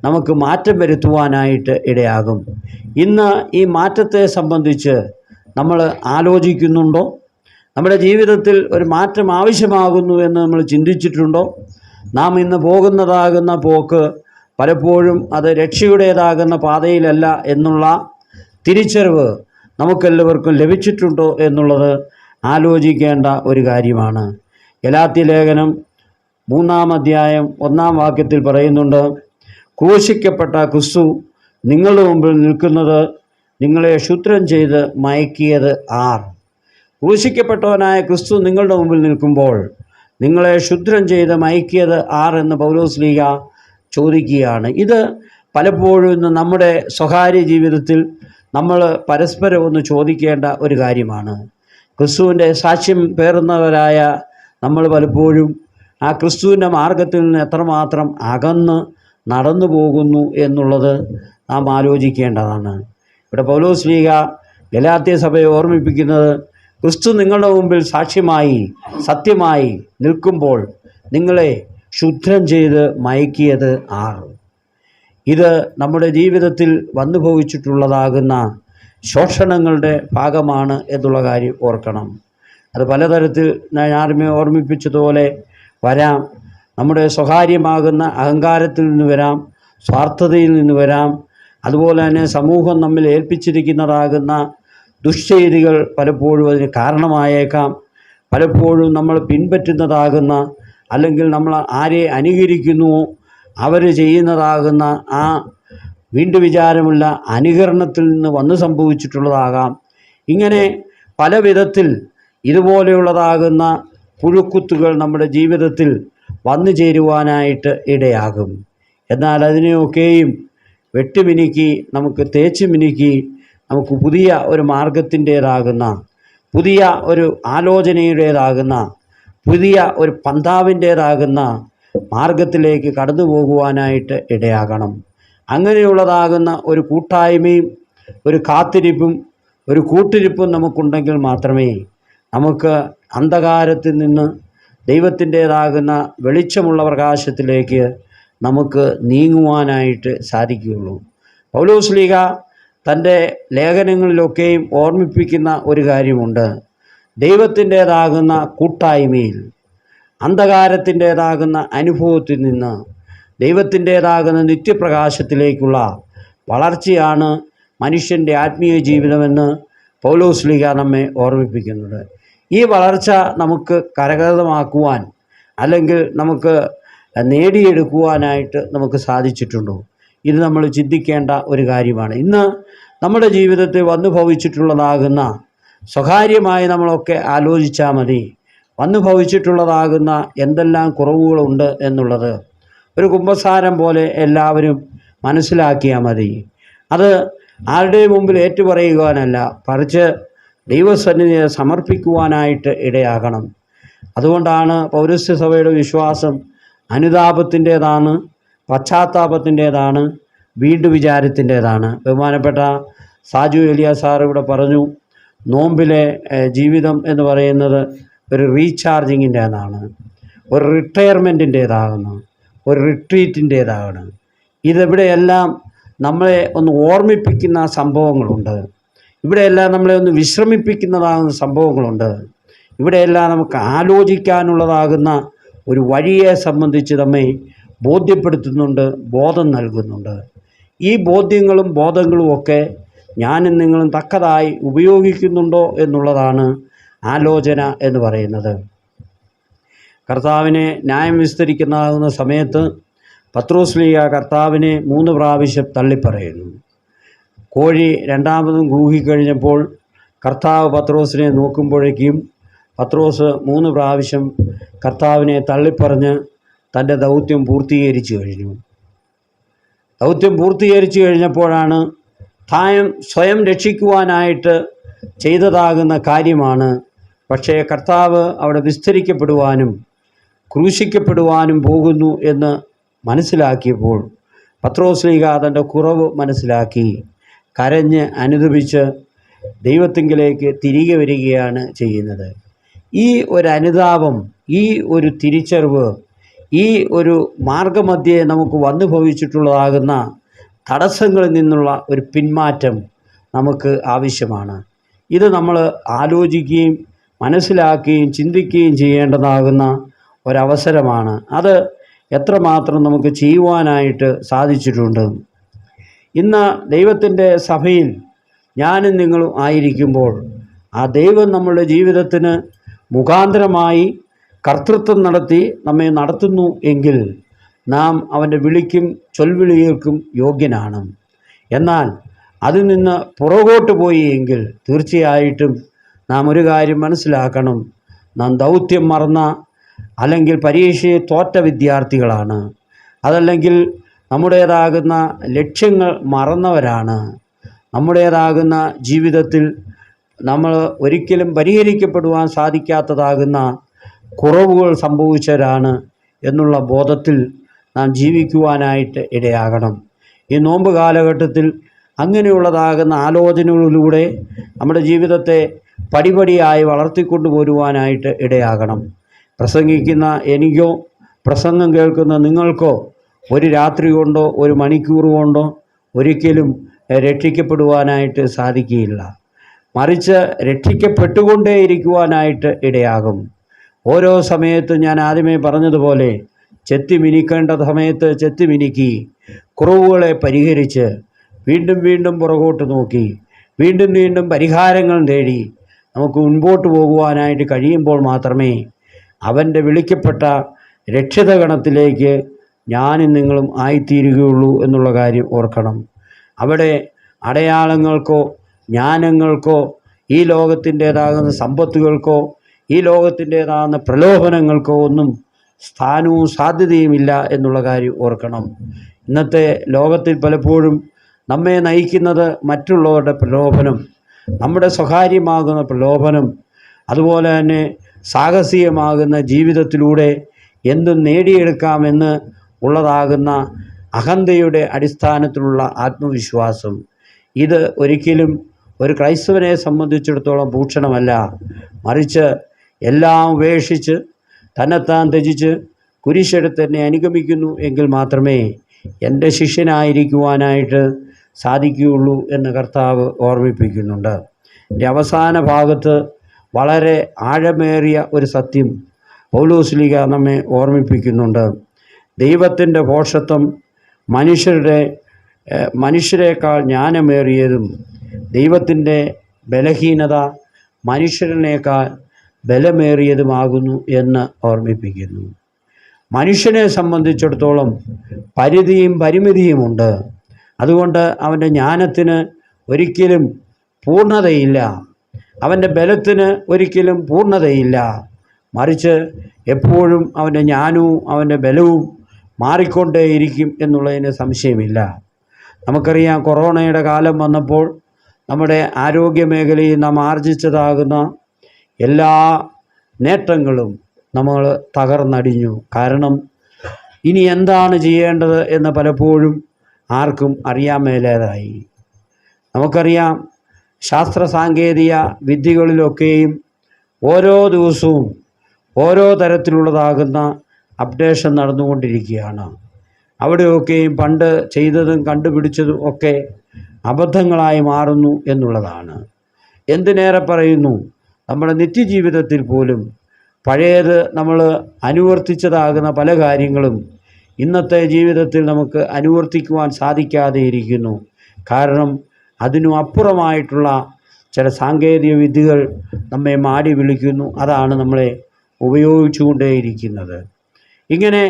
നമുക്ക് മാറ്റം വരുത്തുവാനായിട്ട് ഇടയാകും. ഇന്ന് ഈ മാറ്റത്തെ സംബന്ധിച്ച് നമ്മൾ ആലോചിക്കുന്നുണ്ടോ? നമ്മുടെ ജീവിതത്തിൽ ഒരു മാറ്റം ആവശ്യമാകുന്നു എന്ന് നമ്മൾ ചിന്തിച്ചിട്ടുണ്ടോ? നാം ഇന്ന് പോകുന്നതാകുന്ന പോക്ക് പലപ്പോഴും അത് രക്ഷയുടേതാകുന്ന പാതയിലല്ല എന്നുള്ള തിരിച്ചറിവ് നമുക്കെല്ലാവർക്കും ലഭിച്ചിട്ടുണ്ടോ എന്നുള്ളത് ആലോചിക്കേണ്ട ഒരു കാര്യമാണ്. ഗലാത്യലേഖനം 3-ാം അധ്യായം 1-ാം വാക്യത്തിൽ പറയുന്നുണ്ട്, ക്രൂശിക്കപ്പെട്ട ക്രിസ്തു നിങ്ങളുടെ മുമ്പിൽ നിൽക്കുന്നത് നിങ്ങളെ ക്ഷുദ്രം ചെയ്ത് മയക്കിയത് ആർ? ക്രൂശിക്കപ്പെട്ടവനായ ക്രിസ്തു നിങ്ങളുടെ മുമ്പിൽ നിൽക്കുമ്പോൾ നിങ്ങളെ ക്ഷുദ്രം ചെയ്ത് മയക്കിയത് ആർ എന്ന് പൗലോസ്ലീഹ ചോദിക്കുകയാണ്. ഇത് പലപ്പോഴും ഇന്ന് നമ്മുടെ സ്വകാര്യ ജീവിതത്തിൽ നമ്മൾ പരസ്പരം ഒന്ന് ചോദിക്കേണ്ട ഒരു കാര്യമാണ്. ക്രിസ്തുവിൻ്റെ സാക്ഷ്യം പേറുന്നവരായ നമ്മൾ പലപ്പോഴും ആ ക്രിസ്തുവിൻ്റെ മാർഗത്തിൽ നിന്ന് എത്രമാത്രം അകന്ന് നടന്നു പോകുന്നു എന്നുള്ളത് നാം ആലോചിക്കേണ്ടതാണ്. ഇവിടെ പൗലോസ്ലീഹ ഗലാത്യ സഭയെ ഓർമ്മിപ്പിക്കുന്നത് ക്രിസ്തു നിങ്ങളുടെ മുമ്പിൽ സാക്ഷ്യമായി സത്യമായി നിൽക്കുമ്പോൾ നിങ്ങളെ ക്ഷുദ്രം ചെയ്ത് മയക്കിയത് ആർ? ഇത് നമ്മുടെ ജീവിതത്തിൽ വന്നു ഭവിച്ചിട്ടുള്ളതാകുന്ന ശോഷണങ്ങളുടെ ഭാഗമാണ് എന്നുള്ള കാര്യം ഓർക്കണം. അത് പലതരത്തിൽ ഞാൻ ആദ്യമേ ഓർമ്മിപ്പിച്ചതുപോലെ വരാം. നമ്മുടെ സ്വകാര്യമാകുന്ന അഹങ്കാരത്തിൽ നിന്ന് വരാം, സ്വാർത്ഥതയിൽ നിന്ന് വരാം. അതുപോലെ തന്നെ സമൂഹം നമ്മിൽ ഏൽപ്പിച്ചിരിക്കുന്നതാകുന്ന ദുഷ്ചെയ്തികൾ പലപ്പോഴും അതിന് കാരണമായേക്കാം. പലപ്പോഴും നമ്മൾ പിൻപറ്റുന്നതാകുന്ന അല്ലെങ്കിൽ നമ്മൾ ആരെ അനുകരിക്കുന്നുവോ അവർ ചെയ്യുന്നതാകുന്ന ആ വീണ്ടും വിചാരമുള്ള അനുകരണത്തിൽ നിന്ന് വന്നു സംഭവിച്ചിട്ടുള്ളതാകാം. ഇങ്ങനെ പല വിധത്തിൽ ഇതുപോലെയുള്ളതാകുന്ന പുഴുക്കുത്തുകൾ നമ്മുടെ ജീവിതത്തിൽ വന്നു ചേരുവാനായിട്ട് ഇടയാകും. എന്നാൽ അതിനെയൊക്കെയും വെട്ടുമിനുക്കി നമുക്ക് തേച്ച് മിനുക്കി നമുക്ക് പുതിയ ഒരു മാർഗത്തിൻ്റേതാകുന്ന, പുതിയ ഒരു ആലോചനയുടേതാകുന്ന, പുതിയ ഒരു പന്ഥാവിൻ്റേതാകുന്ന മാർഗത്തിലേക്ക് കടന്നു പോകുവാനായിട്ട് ഇടയാകണം. അങ്ങനെയുള്ളതാകുന്ന ഒരു കൂട്ടായ്മയും ഒരു കാത്തിരിപ്പും ഒരു കൂട്ടിരിപ്പും നമുക്കുണ്ടെങ്കിൽ മാത്രമേ നമുക്ക് അന്ധകാരത്തിൽ നിന്ന് ദൈവത്തിൻ്റേതാകുന്ന വെളിച്ചമുള്ള പ്രകാശത്തിലേക്ക് നമുക്ക് നീങ്ങുവാനായിട്ട് സാധിക്കുകയുള്ളൂ. പൗലോസ്ലീഹ തൻ്റെ ലേഖനങ്ങളിലൊക്കെയും ഓർമ്മിപ്പിക്കുന്ന ഒരു കാര്യമുണ്ട്. ദൈവത്തിൻ്റേതാകുന്ന കൂട്ടായ്മയിൽ, അന്ധകാരത്തിൻ്റേതാകുന്ന അനുഭവത്തിൽ നിന്ന് ദൈവത്തിൻ്റേതാകുന്ന നിത്യപ്രകാശത്തിലേക്കുള്ള വളർച്ചയാണ് മനുഷ്യൻ്റെ ആത്മീയ ജീവിതമെന്ന് പൗലോസ്ലീഹ നമ്മെ ഓർമ്മിപ്പിക്കുന്നുണ്ട്. ഈ വളർച്ച നമുക്ക് കരഗതമാക്കുവാൻ അല്ലെങ്കിൽ നമുക്ക് നേടിയെടുക്കുവാനായിട്ട് നമുക്ക് സാധിച്ചിട്ടുണ്ടോ? ഇത് നമ്മൾ ചിന്തിക്കേണ്ട ഒരു കാര്യമാണ്. ഇന്ന് നമ്മുടെ ജീവിതത്തിൽ വന്നു ഭവിച്ചിട്ടുള്ളതാകുന്ന, സ്വകാര്യമായി നമ്മളൊക്കെ ആലോചിച്ചാൽ മതി, വന്നു ഭവിച്ചിട്ടുള്ളതാകുന്ന എന്തെല്ലാം കുറവുകളുണ്ട് എന്നുള്ളത് ഒരു കുമ്പസാരം പോലെ എല്ലാവരും മനസ്സിലാക്കിയാൽ മതി. അത് ആരുടെയും മുമ്പിൽ ഏറ്റുപറയുവാനല്ല, മറിച്ച് ദൈവസന്നിധിയെ സമർപ്പിക്കുവാനായിട്ട് ഇടയാകണം. അതുകൊണ്ടാണ് പൗരസ്ത്യ സഭയുടെ വിശ്വാസം അനുതാപത്തിൻ്റേതാണ്, പശ്ചാത്താപത്തിൻ്റേതാണ്, വീണ്ടു വിചാരത്തിൻ്റേതാണ്. ബഹുമാനപ്പെട്ട സാജു എലിയ സാർ ഇവിടെ പറഞ്ഞു, നോമ്പിലെ ജീവിതം എന്ന് പറയുന്നത് ഒരു റീചാർജിങ്ങിൻ്റേതാണ്, ഒരു റിട്ടയർമെൻറ്റിൻ്റേതാകുന്നു, ഒരു റിട്രീറ്റിൻ്റേതാണ്. ഇതെവിടെയെല്ലാം നമ്മളെ ഒന്ന് ഓർമ്മിപ്പിക്കുന്ന സംഭവങ്ങളുണ്ട്. ഇവിടെയെല്ലാം നമ്മളെ ഒന്ന് വിശ്രമിപ്പിക്കുന്നതാകുന്ന സംഭവങ്ങളുണ്ട്. ഇവിടെയെല്ലാം നമുക്ക് ആലോചിക്കാനുള്ളതാകുന്ന ഒരു വഴിയെ സംബന്ധിച്ച് നമ്മെ ബോധ്യപ്പെടുത്തുന്നുണ്ട്, ബോധം നൽകുന്നുണ്ട്. ഈ ബോധ്യങ്ങളും ബോധങ്ങളും ഒക്കെ ഞാനും നിങ്ങളും തക്കതായി ഉപയോഗിക്കുന്നുണ്ടോ എന്നുള്ളതാണ് ആലോചന എന്ന് പറയുന്നത്. കർത്താവിനെ ന്യായം വിസ്തരിക്കുന്നതാകുന്ന സമയത്ത് പത്രോസ്ലീഹ കർത്താവിനെ 3 പ്രാവശ്യം തള്ളിപ്പറയുന്നു. കോഴി രണ്ടാമതും കൂകിക്കഴിഞ്ഞപ്പോൾ കർത്താവ് പത്രോസിനെ നോക്കുമ്പോഴേക്കും പത്രോസ് 3 പ്രാവശ്യം കർത്താവിനെ തള്ളിപ്പറഞ്ഞ് തൻ്റെ ദൗത്യം പൂർത്തീകരിച്ചു കഴിഞ്ഞു. ദൗത്യം പൂർത്തീകരിച്ചു കഴിഞ്ഞപ്പോഴാണ് സ്വയം രക്ഷിക്കുവാനായിട്ട് ചെയ്തതാകുന്ന കാര്യമാണ്. പക്ഷേ കർത്താവ് അവിടെ വിസ്തരിക്കപ്പെടുവാനും ക്രൂശിക്കപ്പെടുവാനും പോകുന്നു എന്ന് മനസ്സിലാക്കിയപ്പോൾ പത്രോസ്ലീഹ തൻ്റെ കുറവ് മനസ്സിലാക്കി കരഞ്ഞ് അനുതപിച്ച് ദൈവത്തിങ്കിലേക്ക് തിരികെ വരികയാണ് ചെയ്യുന്നത്. ഈ ഒരു അനുതാപം, ഈ ഒരു തിരിച്ചറിവ്, ഈ ഒരു മാർഗമധ്യേ നമുക്ക് വന്നു ഭവിച്ചിട്ടുള്ളതാകുന്ന തടസ്സങ്ങളിൽ നിന്നുള്ള ഒരു പിന്മാറ്റം നമുക്ക് ആവശ്യമാണ്. ഇത് നമ്മൾ ആലോചിക്കുകയും മനസ്സിലാക്കുകയും ചിന്തിക്കുകയും ചെയ്യേണ്ടതാകുന്ന ഒരവസരമാണ്. അത് എത്രമാത്രം നമുക്ക് ചെയ്യുവാനായിട്ട് സാധിച്ചിട്ടുണ്ട്. ഇന്ന് ദൈവത്തിൻ്റെ സഭയിൽ ഞാനും നിങ്ങളും ആയിരിക്കുമ്പോൾ ആ ദൈവം നമ്മളുടെ ജീവിതത്തിന് മുഖാന്തരമായി കർത്തൃത്വം നടത്തി നമ്മെ നടത്തുന്നു എങ്കിൽ നാം അവൻ്റെ വിളിക്കും ചൊൽവിളികൾക്കും യോഗ്യനാണ്. എന്നാൽ അതിൽ നിന്ന് പുറകോട്ട് പോയി എങ്കിൽ തീർച്ചയായിട്ടും നാം ഒരു കാര്യം മനസ്സിലാക്കണം, നാം ദൗത്യം മറന്ന അല്ലെങ്കിൽ പരീക്ഷയെ തോറ്റ വിദ്യാർത്ഥികളാണ്. അതല്ലെങ്കിൽ നമ്മുടേതാകുന്ന ലക്ഷ്യങ്ങൾ മറന്നവരാണ്. നമ്മുടേതാകുന്ന ജീവിതത്തിൽ നമ്മൾ ഒരിക്കലും പരിഹരിക്കപ്പെടുവാൻ സാധിക്കാത്തതാകുന്ന കുറവുകൾ സംഭവിച്ചവരാണ് എന്നുള്ള ബോധത്തിൽ നാം ജീവിക്കുവാനായിട്ട് ഇടയാകണം. ഈ നോമ്പ് കാലഘട്ടത്തിൽ അങ്ങനെയുള്ളതാകുന്ന ആലോചനകളിലൂടെ നമ്മുടെ ജീവിതത്തെ പടിപടിയായി വളർത്തിക്കൊണ്ടു പോരുവാനായിട്ട് ഇടയാകണം. പ്രസംഗിക്കുന്ന എനിക്കോ പ്രസംഗം കേൾക്കുന്ന നിങ്ങൾക്കോ ഒരു രാത്രി കൊണ്ടോ ഒരു മണിക്കൂർ കൊണ്ടോ ഒരിക്കലും രക്ഷിക്കപ്പെടുവാനായിട്ട് സാധിക്കുകയില്ല. മറിച്ച് രക്ഷിക്കപ്പെട്ടുകൊണ്ടേയിരിക്കുവാനായിട്ട് ഇടയാകും. ഓരോ സമയത്തും ഞാൻ ആദ്യമേ പറഞ്ഞതുപോലെ ചെത്തി മിനിക്കേണ്ട സമയത്ത് ചെത്തി മിനുക്കി കുറവുകളെ പരിഹരിച്ച് വീണ്ടും വീണ്ടും പുറകോട്ട് നോക്കി വീണ്ടും വീണ്ടും പരിഹാരങ്ങൾ തേടി നമുക്ക് മുൻപോട്ട് പോകുവാനായിട്ട് കഴിയുമ്പോൾ മാത്രമേ അവൻ്റെ വിളിക്കപ്പെട്ട രക്ഷിതഗണത്തിലേക്ക് ഞാനും നിങ്ങളും ആയിത്തീരുകയുള്ളൂ എന്നുള്ള കാര്യം ഓർക്കണം. അവിടെ അടയാളങ്ങൾക്കോ ജ്ഞാനങ്ങൾക്കോ ഈ ലോകത്തിൻ്റേതാകുന്ന സമ്പത്തുകൾക്കോ ഈ ലോകത്തിൻ്റേതാകുന്ന പ്രലോഭനങ്ങൾക്കോ ഒന്നും സ്ഥാനവും സാധ്യതയുമില്ല എന്നുള്ള കാര്യം ഓർക്കണം. ഇന്നത്തെ ലോകത്തിൽ പലപ്പോഴും നമ്മെ നയിക്കുന്നത് മറ്റുള്ളവരുടെ പ്രലോഭനം, നമ്മുടെ സ്വകാര്യമാകുന്ന പ്രലോഭനം, അതുപോലെ തന്നെ സാഹസികമാകുന്ന ജീവിതത്തിലൂടെ എന്തും നേടിയെടുക്കാമെന്ന് ഉള്ളതാകുന്ന അഹന്തയുടെ അടിസ്ഥാനത്തിലുള്ള ആത്മവിശ്വാസം. ഇത് ഒരിക്കലും ഒരു ക്രൈസ്തവനെ സംബന്ധിച്ചിടത്തോളം ഭൂഷണമല്ല. മറിച്ച് എല്ലാം ഉപേക്ഷിച്ച് തന്നെത്താൻ ത്യജിച്ച് കുരിശെടുത്ത് എന്നെ അനുഗമിക്കുന്നു എങ്കിൽ മാത്രമേ എൻ്റെ ശിഷ്യനായിരിക്കുവാനായിട്ട് സാധിക്കുകയുള്ളൂ എന്ന് കർത്താവ് ഓർമ്മിപ്പിക്കുന്നുണ്ട്. എൻ്റെ അവസാന ഭാഗത്ത് വളരെ ആഴമേറിയ ഒരു സത്യം പൗലോസ്ലീഹ നമ്മെ ഓർമ്മിപ്പിക്കുന്നുണ്ട്. ദൈവത്തിൻ്റെ ഭോഷത്വം മനുഷ്യരെക്കാൾ ജ്ഞാനമേറിയതും ദൈവത്തിൻ്റെ ബലഹീനത മനുഷ്യരിനേക്കാൾ ബലമേറിയതുമാകുന്നു എന്ന് ഓർമ്മിപ്പിക്കുന്നു. മനുഷ്യനെ സംബന്ധിച്ചിടത്തോളം പരിധിയും പരിമിതിയുമുണ്ട്. അതുകൊണ്ട് അവൻ്റെ ജ്ഞാനത്തിന് ഒരിക്കലും പൂർണ്ണതയില്ല, അവൻ്റെ ബലത്തിന് ഒരിക്കലും പൂർണ്ണതയില്ല. മറിച്ച് എപ്പോഴും അവൻ്റെ ജ്ഞാനവും അവൻ്റെ ബലവും മാറിക്കൊണ്ടേയിരിക്കും എന്നുള്ളതിന് സംശയമില്ല. നമുക്കറിയാം, കൊറോണയുടെ കാലം വന്നപ്പോൾ നമ്മുടെ ആരോഗ്യ മേഖലയിൽ നാം ആർജിച്ചതാകുന്ന എല്ലാ നേട്ടങ്ങളും നമ്മൾ തകർന്നടിഞ്ഞു. കാരണം ഇനി എന്താണ് ചെയ്യേണ്ടത് എന്ന് പലപ്പോഴും ആർക്കും അറിയാൻ മേലേതായി. നമുക്കറിയാം, ശാസ്ത്ര സാങ്കേതിക വിദ്യകളിലൊക്കെയും ഓരോ ദിവസവും ഓരോ തരത്തിലുള്ളതാകുന്ന അപ്ഡേഷൻ നടന്നുകൊണ്ടിരിക്കുകയാണ്. അവിടെയൊക്കെയും പണ്ട് ചെയ്തതും കണ്ടുപിടിച്ചതും ഒക്കെ അബദ്ധങ്ങളായി മാറുന്നു എന്നുള്ളതാണ്. എന്തിനേറെ പറയുന്നു, നമ്മുടെ നിത്യജീവിതത്തിൽ പോലും പഴയത് നമ്മൾ അനുവർത്തിച്ചതാകുന്ന പല കാര്യങ്ങളും ഇന്നത്തെ ജീവിതത്തിൽ നമുക്ക് അനുവർത്തിക്കുവാൻ സാധിക്കാതെ ഇരിക്കുന്നു. കാരണം അതിനും അപ്പുറമായിട്ടുള്ള ചില സാങ്കേതിക വിദ്യകൾ നമ്മെ മാടി വിളിക്കുന്നു. അതാണ് നമ്മളെ ഉപയോഗിച്ചുകൊണ്ടേയിരിക്കുന്നത്. ഇങ്ങനെ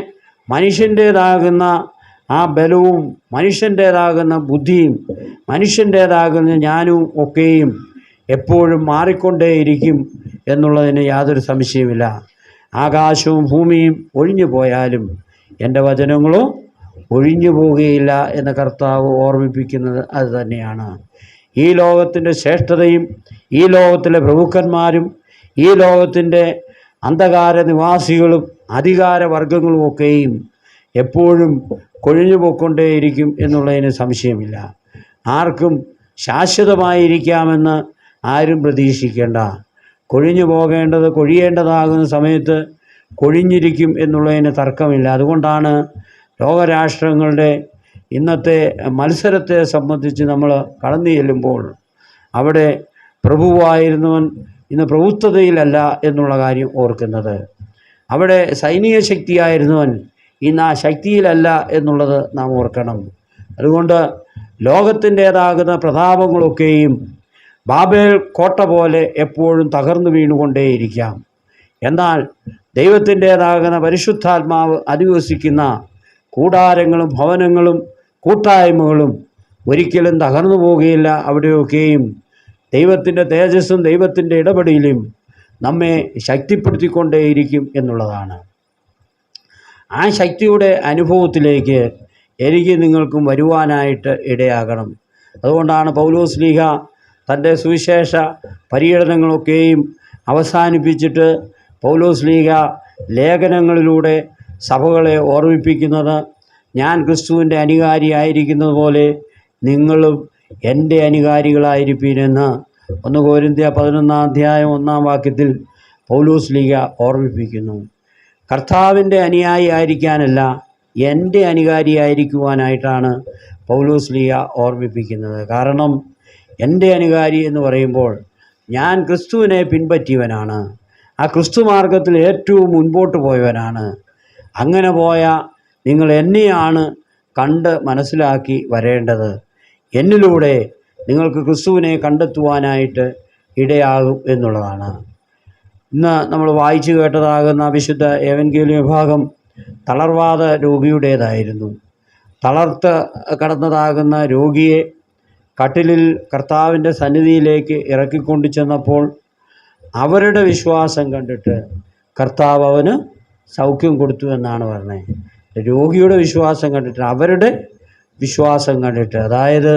മനുഷ്യൻ്റേതാകുന്ന ആ ബലവും മനുഷ്യൻ്റേതാകുന്ന ബുദ്ധിയും മനുഷ്യൻ്റേതാകുന്ന ജ്ഞാനവും ഒക്കെയും എപ്പോഴും മാറിക്കൊണ്ടേയിരിക്കും എന്നുള്ളതിന് യാതൊരു സംശയമില്ല. ആകാശവും ഭൂമിയും ഒഴിഞ്ഞു പോയാലും എൻ്റെ വചനങ്ങളോ ഒഴിഞ്ഞു പോവുകയില്ല എന്ന് കർത്താവ് ഓർമ്മിപ്പിക്കുന്നത് അത് തന്നെയാണ്. ഈ ലോകത്തിൻ്റെ ശ്രേഷ്ഠതയും ഈ ലോകത്തിലെ പ്രഭുക്കന്മാരും ഈ ലോകത്തിൻ്റെ അന്ധകാര നിവാസികളും അധികാരവർഗങ്ങളുമൊക്കെയും എപ്പോഴും കൊഴിഞ്ഞു പോയിക്കൊണ്ടേയിരിക്കും എന്നുള്ളതിന് സംശയമില്ല. ആർക്കും ശാശ്വതമായിരിക്കാമെന്ന് ആരും പ്രതീക്ഷിക്കേണ്ട. കൊഴിഞ്ഞു പോകേണ്ടത് കൊഴിയേണ്ടതാകുന്ന സമയത്ത് കൊഴിഞ്ഞിരിക്കും എന്നുള്ളതിന് തർക്കമില്ല. അതുകൊണ്ടാണ് ലോകരാഷ്ട്രങ്ങളുടെ ഇന്നത്തെ മത്സരത്തെ സംബന്ധിച്ച് നമ്മൾ കടന്നു ചെല്ലുമ്പോൾ അവിടെ പ്രഭുവായിരുന്നവൻ ഇന്ന് പ്രഭുത്വതയിലല്ല എന്നുള്ള കാര്യം ഓർക്കുന്നത്. അവിടെ സൈനിക ശക്തിയായിരുന്നവൻ ഇന്ന് ആ ശക്തിയിലല്ല എന്നുള്ളത് നാം ഓർക്കണം. അതുകൊണ്ട് ലോകത്തിൻ്റേതാകുന്ന പ്രതാപങ്ങളൊക്കെയും ബാബേൽ കോട്ട പോലെ എപ്പോഴും തകർന്നു വീണുകൊണ്ടേയിരിക്കാം. എന്നാൽ ദൈവത്തിൻ്റേതാകുന്ന പരിശുദ്ധാത്മാവ് അധിവസിക്കുന്ന കൂടാരങ്ങളും ഭവനങ്ങളും കൂട്ടായ്മകളും ഒരിക്കലും തകർന്നു പോവുകയില്ല. അവിടെയൊക്കെയും ദൈവത്തിൻ്റെ തേജസ്സും ദൈവത്തിൻ്റെ ഇടപെടലും നമ്മെ ശക്തിപ്പെടുത്തിക്കൊണ്ടേയിരിക്കും എന്നുള്ളതാണ്. ആ ശക്തിയുടെ അനുഭവത്തിലേക്ക് എനിക്ക് നിങ്ങൾക്കും വരുവാനായിട്ട് ഇടയാകണം. അതുകൊണ്ടാണ് പൗലോസ്ലീഹ തൻ്റെ സുവിശേഷ പര്യടനങ്ങളൊക്കെയും അവസാനിപ്പിച്ചിട്ട് പൗലോസ്ലീഹ ലേഖനങ്ങളിലൂടെ സഭകളെ ഓർമ്മിപ്പിക്കുന്നത്, ഞാൻ ക്രിസ്തുവിൻ്റെ അനുകാരിയായിരിക്കുന്നത് പോലെ നിങ്ങളും എൻ്റെ അനുകാരികളായിരിപ്പീനെന്ന് 1 കൊരിന്ത്യർ 11-1 പൗലോസ്ലീഹ ഓർമ്മിപ്പിക്കുന്നു. കർത്താവിൻ്റെ അനുയായി ആയിരിക്കാനല്ല, എൻ്റെ അനുകാരിയായിരിക്കുവാനായിട്ടാണ് പൗലോസ്ലീഹ ഓർമ്മിപ്പിക്കുന്നത്. കാരണം എൻ്റെ അനുകാരി എന്ന് പറയുമ്പോൾ ഞാൻ ക്രിസ്തുവിനെ പിൻപറ്റിയവനാണ്, ആ ക്രിസ്തു മാർഗത്തിൽ ഏറ്റവും മുൻപോട്ട് പോയവനാണ്. അങ്ങനെ പോയ നിങ്ങൾ എന്നെയാണ് കണ്ട് മനസ്സിലാക്കി വരേണ്ടത്. എന്നിലൂടെ നിങ്ങൾക്ക് ക്രിസ്തുവിനെ കണ്ടെത്തുവാനായിട്ട് ഇടയാകും എന്നുള്ളതാണ്. ഇന്ന് നമ്മൾ വായിച്ചു കേട്ടതാകുന്ന വിശുദ്ധ ഏവൻഗേലിയ ഭാഗം തളർവാദ രോഗിയുടേതായിരുന്നു. തളർത്ത് കടന്നതാകുന്ന രോഗിയെ കട്ടിലിൽ കർത്താവിൻ്റെ സന്നിധിയിലേക്ക് ഇറക്കിക്കൊണ്ടു ചെന്നപ്പോൾ അവരുടെ വിശ്വാസം കണ്ടിട്ട് കർത്താവ് അവന് സൗഖ്യം കൊടുത്തു എന്നാണ് പറഞ്ഞത്. രോഗിയുടെ വിശ്വാസം കണ്ടിട്ട്, അവരുടെ വിശ്വാസം കണ്ടിട്ട്, അതായത്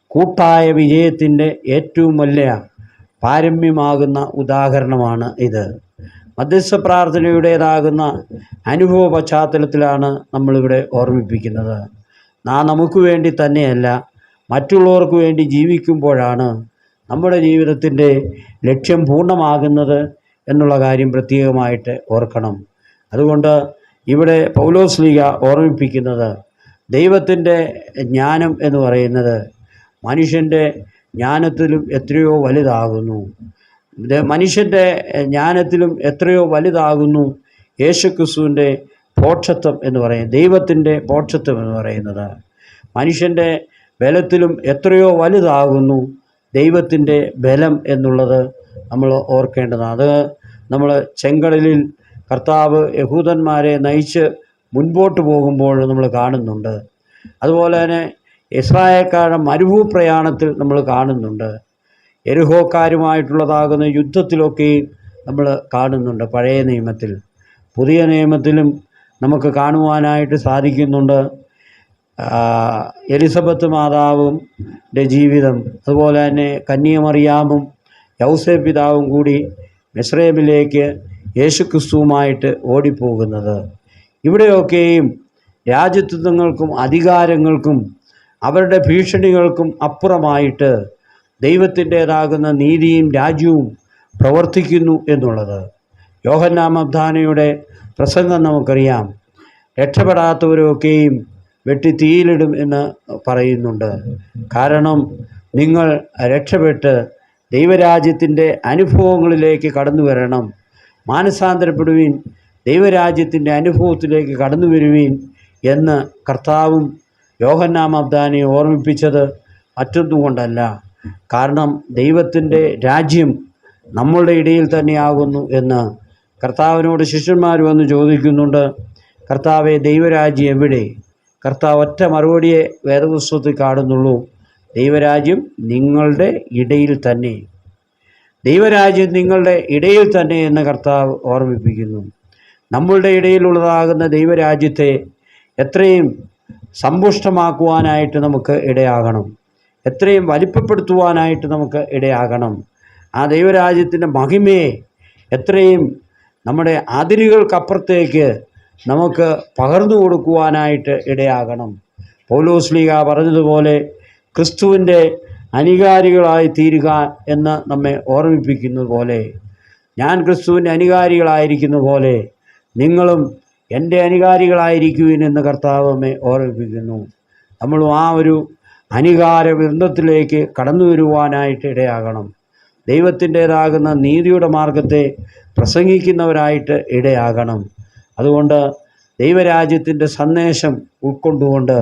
കൂട്ടായ വിജയത്തിൻ്റെ ഏറ്റവും വലിയ പാരമ്യമാകുന്ന ഉദാഹരണമാണ് ഇത്. മധ്യസ്ഥ പ്രാർത്ഥനയുടേതാകുന്ന അനുഭവ പശ്ചാത്തലത്തിലാണ് നമ്മളിവിടെ ഓർമ്മിപ്പിക്കുന്നത്. നമുക്ക് വേണ്ടി തന്നെയല്ല, മറ്റുള്ളവർക്ക് വേണ്ടി ജീവിക്കുമ്പോഴാണ് നമ്മുടെ ജീവിതത്തിൻ്റെ ലക്ഷ്യം പൂർണ്ണമാകുന്നത് എന്നുള്ള കാര്യം പ്രത്യേകമായിട്ട് ഓർക്കണം. അതുകൊണ്ട് ഇവിടെ പൗലോസ്ലീഹ ഓർമ്മിപ്പിക്കുന്നത്, ദൈവത്തിൻ്റെ ജ്ഞാനം എന്ന് പറയുന്നത് മനുഷ്യൻ്റെ ജ്ഞാനത്തിലും എത്രയോ വലുതാകുന്നു. മനുഷ്യൻ്റെ ജ്ഞാനത്തിലും എത്രയോ വലുതാകുന്നു യേശുക്രിസ്തുവിൻ്റെ പോക്ഷത്വം എന്ന് പറയുന്നത്, ദൈവത്തിൻ്റെ പോക്ഷത്വം എന്ന് പറയുന്നത്. മനുഷ്യൻ്റെ ബലത്തിലും എത്രയോ വലുതാകുന്നു ദൈവത്തിൻ്റെ ബലം എന്നുള്ളത് നമ്മൾ ഓർക്കേണ്ടതാണ്. അത് നമ്മൾ ചെങ്കടലിൽ കർത്താവ് യഹൂദന്മാരെ നയിച്ച് മുൻപോട്ട് പോകുമ്പോൾ നമ്മൾ കാണുന്നുണ്ട്. അതുപോലെ തന്നെ ഇസ്രായേൽക്കാരുടെ മരുഭൂപ്രയാണത്തിൽ നമ്മൾ കാണുന്നുണ്ട്. യെരിഹോക്കാരുമായിട്ടുള്ളതാകുന്ന യുദ്ധത്തിലൊക്കെയും നമ്മൾ കാണുന്നുണ്ട്. പഴയ നിയമത്തിൽ, പുതിയ നിയമത്തിലും നമുക്ക് കാണുവാനായിട്ട് സാധിക്കുന്നുണ്ട്. എലിസബത്ത് മാതാവിൻ്റെ ജീവിതം, അതുപോലെ തന്നെ കന്യകമറിയാമും യൗസേപ്പ് പിതാവും കൂടി മിസ്രൈമിലേക്ക് യേശുക്രിസ്തുവുമായിട്ട് ഓടിപ്പോകുന്നത്. ഇവിടെയൊക്കെയും രാജ്യത്വങ്ങൾക്കും അധികാരങ്ങൾക്കും അവരുടെ ഭീഷണികൾക്കും അപ്പുറമായിട്ട് ദൈവത്തിൻ്റേതാകുന്ന നീതിയും രാജ്യവും പ്രവർത്തിക്കുന്നു എന്നുള്ളത്. യോഹന്നാൻ മബ്ദാനയുടെ പ്രസംഗം നമുക്കറിയാം. രക്ഷപ്പെടാത്തവരൊക്കെയും വെട്ടി തീയിലിടും എന്ന് പറയുന്നുണ്ട്. കാരണം നിങ്ങൾ രക്ഷപ്പെട്ട് ദൈവരാജ്യത്തിൻ്റെ അനുഭവങ്ങളിലേക്ക് കടന്നു വരണം, മാനസാന്തരപ്പെടുവീൻ, ദൈവരാജ്യത്തിൻ്റെ അനുഭവത്തിലേക്ക് കടന്നു വരുവീൻ എന്ന് കർത്താവും യോഹന്നാൻ മബ്ദാനെ ഓർമ്മിപ്പിച്ചത് മറ്റൊന്നുകൊണ്ടല്ല. കാരണം ദൈവത്തിൻ്റെ രാജ്യം നമ്മളുടെ ഇടയിൽ തന്നെയാകുന്നു എന്ന് കർത്താവിനോട് ശിഷ്യന്മാർ വന്ന് ചോദിക്കുന്നുണ്ട്. കർത്താവെ, ദൈവരാജ്യം എവിടെ? കർത്താവ് ഒറ്റ മറുപടിയെ വേദപുസ്തകത്തിൽ കാണുന്നുള്ളൂ, ദൈവരാജ്യം നിങ്ങളുടെ ഇടയിൽ തന്നെ. ദൈവരാജ്യം നിങ്ങളുടെ ഇടയിൽ തന്നെ എന്ന് കർത്താവ് ഓർമ്മിപ്പിക്കുന്നു. നമ്മളുടെ ഇടയിലുള്ളതാകുന്ന ദൈവരാജ്യത്തെ എത്രയും സമ്പുഷ്ടമാക്കുവാനായിട്ട് നമുക്ക് ഇടയാകണം, എത്രയും വലിപ്പപ്പെടുത്തുവാനായിട്ട് നമുക്ക് ഇടയാകണം. ആ ദൈവരാജ്യത്തിൻ്റെ മഹിമയെ എത്രയും നമ്മുടെ അതിരുകൾക്കപ്പുറത്തേക്ക് നമുക്ക് പകർന്നു കൊടുക്കുവാനായിട്ട് ഇടയാകണം. പൗലോസ്ലീഹ പറഞ്ഞതുപോലെ ക്രിസ്തുവിൻ്റെ അനുകാരികളായി തീരുക എന്ന് നമ്മെ ഓർമ്മിപ്പിക്കുന്നത് പോലെ, ഞാൻ ക്രിസ്തുവിൻ്റെ അനുകാരികളായിരിക്കുന്ന പോലെ നിങ്ങളും എൻ്റെ അനുകാരികളായിരിക്കുവിൻ എന്ന് കർത്താവ് നമ്മെ ഓർമ്മിപ്പിക്കുന്നു. നമ്മളും ആ ഒരു അനുകാര വൃന്ദത്തിലേക്ക് കടന്നു വരുവാനായിട്ട് ഇടയാകണം. ദൈവത്തിൻ്റേതാകുന്ന നീതിയുടെ മാർഗത്തെ പ്രസംഗിക്കുന്നവരായിട്ട് ഇടയാകണം. അതുകൊണ്ട് ദൈവരാജ്യത്തിൻ്റെ സന്ദേശം ഉൾക്കൊണ്ടുകൊണ്ട്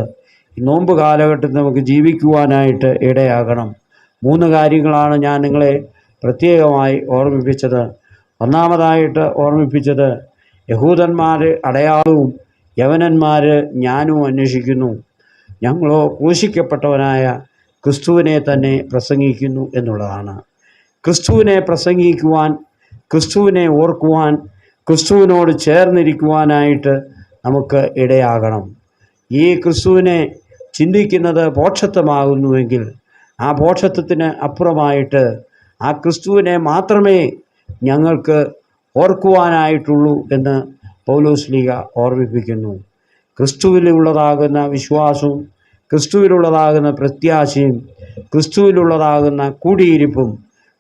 ഈ നോമ്പ് കാലഘട്ടത്തിൽ നമുക്ക് ജീവിക്കുവാനായിട്ട് ഇടയാകണം. 3 കാര്യങ്ങളാണ് ഞാൻ നിങ്ങളെ പ്രത്യേകമായി ഓർമ്മിപ്പിച്ചത്. ഒന്നാമതായിട്ട് ഓർമ്മിപ്പിച്ചത്, യഹൂദന്മാർ അടയാളവും യവനന്മാർ ജ്ഞാനവും അന്വേഷിക്കുന്നു, ഞങ്ങളോ ക്രൂശിക്കപ്പെട്ടവനായ ക്രിസ്തുവിനെ തന്നെ പ്രസംഗിക്കുന്നു എന്നുള്ളതാണ്. ക്രിസ്തുവിനെ പ്രസംഗിക്കുവാൻ, ക്രിസ്തുവിനെ ഓർക്കുവാൻ, ക്രിസ്തുവിനോട് ചേർന്നിരിക്കുവാനായിട്ട് നമുക്ക് ഇടയാകണം. ഈ ക്രിസ്തുവിനെ ചിന്തിക്കുന്നത് പോക്ഷത്വമാകുന്നുവെങ്കിൽ ആ പോക്ഷത്വത്തിന് അപ്പുറമായിട്ട് ആ ക്രിസ്തുവിനെ മാത്രമേ ഞങ്ങൾക്ക് ഓർക്കുവാനായിട്ടുള്ളൂ എന്ന് പൗലോസ്ലീഹ ഓർമ്മിപ്പിക്കുന്നു. ക്രിസ്തുവിലുള്ളതാകുന്ന വിശ്വാസവും ക്രിസ്തുവിലുള്ളതാകുന്ന പ്രത്യാശയും ക്രിസ്തുവിലുള്ളതാകുന്ന കൂടിയിരിപ്പും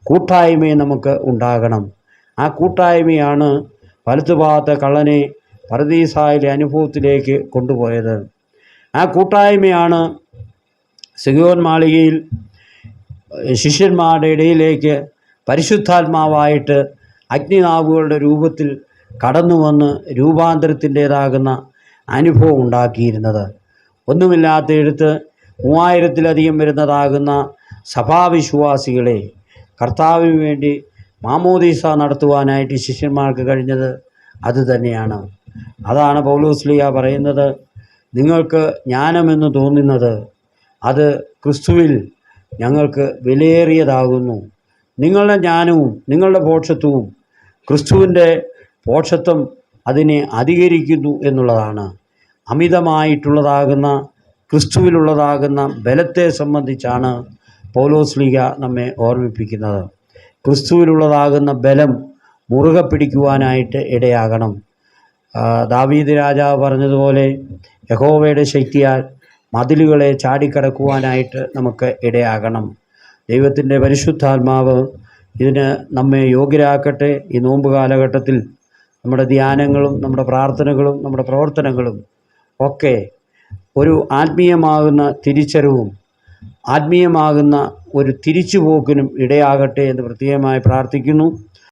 കൂട്ടായ്മയും നമുക്ക് ഉണ്ടാകണം. ആ കൂട്ടായ്മയാണ് വലത്തുഭാഗത്തെ കള്ളനെ പറുദീസായിലെ അനുഭവത്തിലേക്ക് കൊണ്ടുപോയത്. ആ കൂട്ടായ്മയാണ് സിയോൻ മാളികയിൽ ശിഷ്യന്മാരുടെ ഇടയിലേക്ക് പരിശുദ്ധാത്മാവായിട്ട് അഗ്നിനാവുകളുടെ രൂപത്തിൽ കടന്നു വന്ന് രൂപാന്തരത്തിൻ്റേതാകുന്ന അനുഭവം ഉണ്ടാക്കിയിരുന്നത്. ഒന്നുമില്ലാത്ത എടുത്ത് 3000-ലധികം വരുന്നതാകുന്ന സഭാവിശ്വാസികളെ കർത്താവിന് വേണ്ടി മാമോദീസ നടത്തുവാനായിട്ട് ശിഷ്യന്മാർക്ക് കഴിഞ്ഞത് അതുതന്നെയാണ്. അതാണ് പൗലോസ്ലീഹ പറയുന്നത്, നിങ്ങൾക്ക് ജ്ഞാനമെന്ന് തോന്നുന്നത് അത് ക്രിസ്തുവിൽ ഞങ്ങൾക്ക് വിലയേറിയതാകുന്നു. നിങ്ങളുടെ ജ്ഞാനവും നിങ്ങളുടെ പോഷത്വവും ക്രിസ്തുവിൻ്റെ പോഷത്വം അതിനെ അധികരിക്കുന്നു എന്നുള്ളതാണ്. അമിതമായിട്ടുള്ളതാകുന്ന ക്രിസ്തുവിലുള്ളതാകുന്ന ബലത്തെ സംബന്ധിച്ചാണ് പൗലോസ്ലീഹ നമ്മെ ഓർമ്മിപ്പിക്കുന്നത്. ക്രിസ്തുവിലുള്ളതാകുന്ന ബലം മുറുകെ പിടിക്കുവാനായിട്ട് ഇടയാകണം. ദാവീദ് രാജാവ് പറഞ്ഞതുപോലെ യഹോവയുടെ ശക്തിയാൽ മതിലുകളെ ചാടിക്കടക്കുവാനായിട്ട് നമുക്ക് ഇടയാകണം. ദൈവത്തിൻ്റെ പരിശുദ്ധാത്മാവ് ഇതിന് നമ്മെ യോഗ്യരാക്കട്ടെ. ഈ നോമ്പ് കാലഘട്ടത്തിൽ നമ്മുടെ ധ്യാനങ്ങളും നമ്മുടെ പ്രാർത്ഥനകളും നമ്മുടെ പ്രവർത്തനങ്ങളും ഒക്കെ ഒരു ആത്മീയമാകുന്ന തിരിച്ചറിവും ആത്മീയമാകുന്ന ഒരു തിരിച്ചുപോക്കിനും ഇടയാകട്ടെ എന്ന് പ്രത്യേകമായി പ്രാർത്ഥിക്കുന്നു.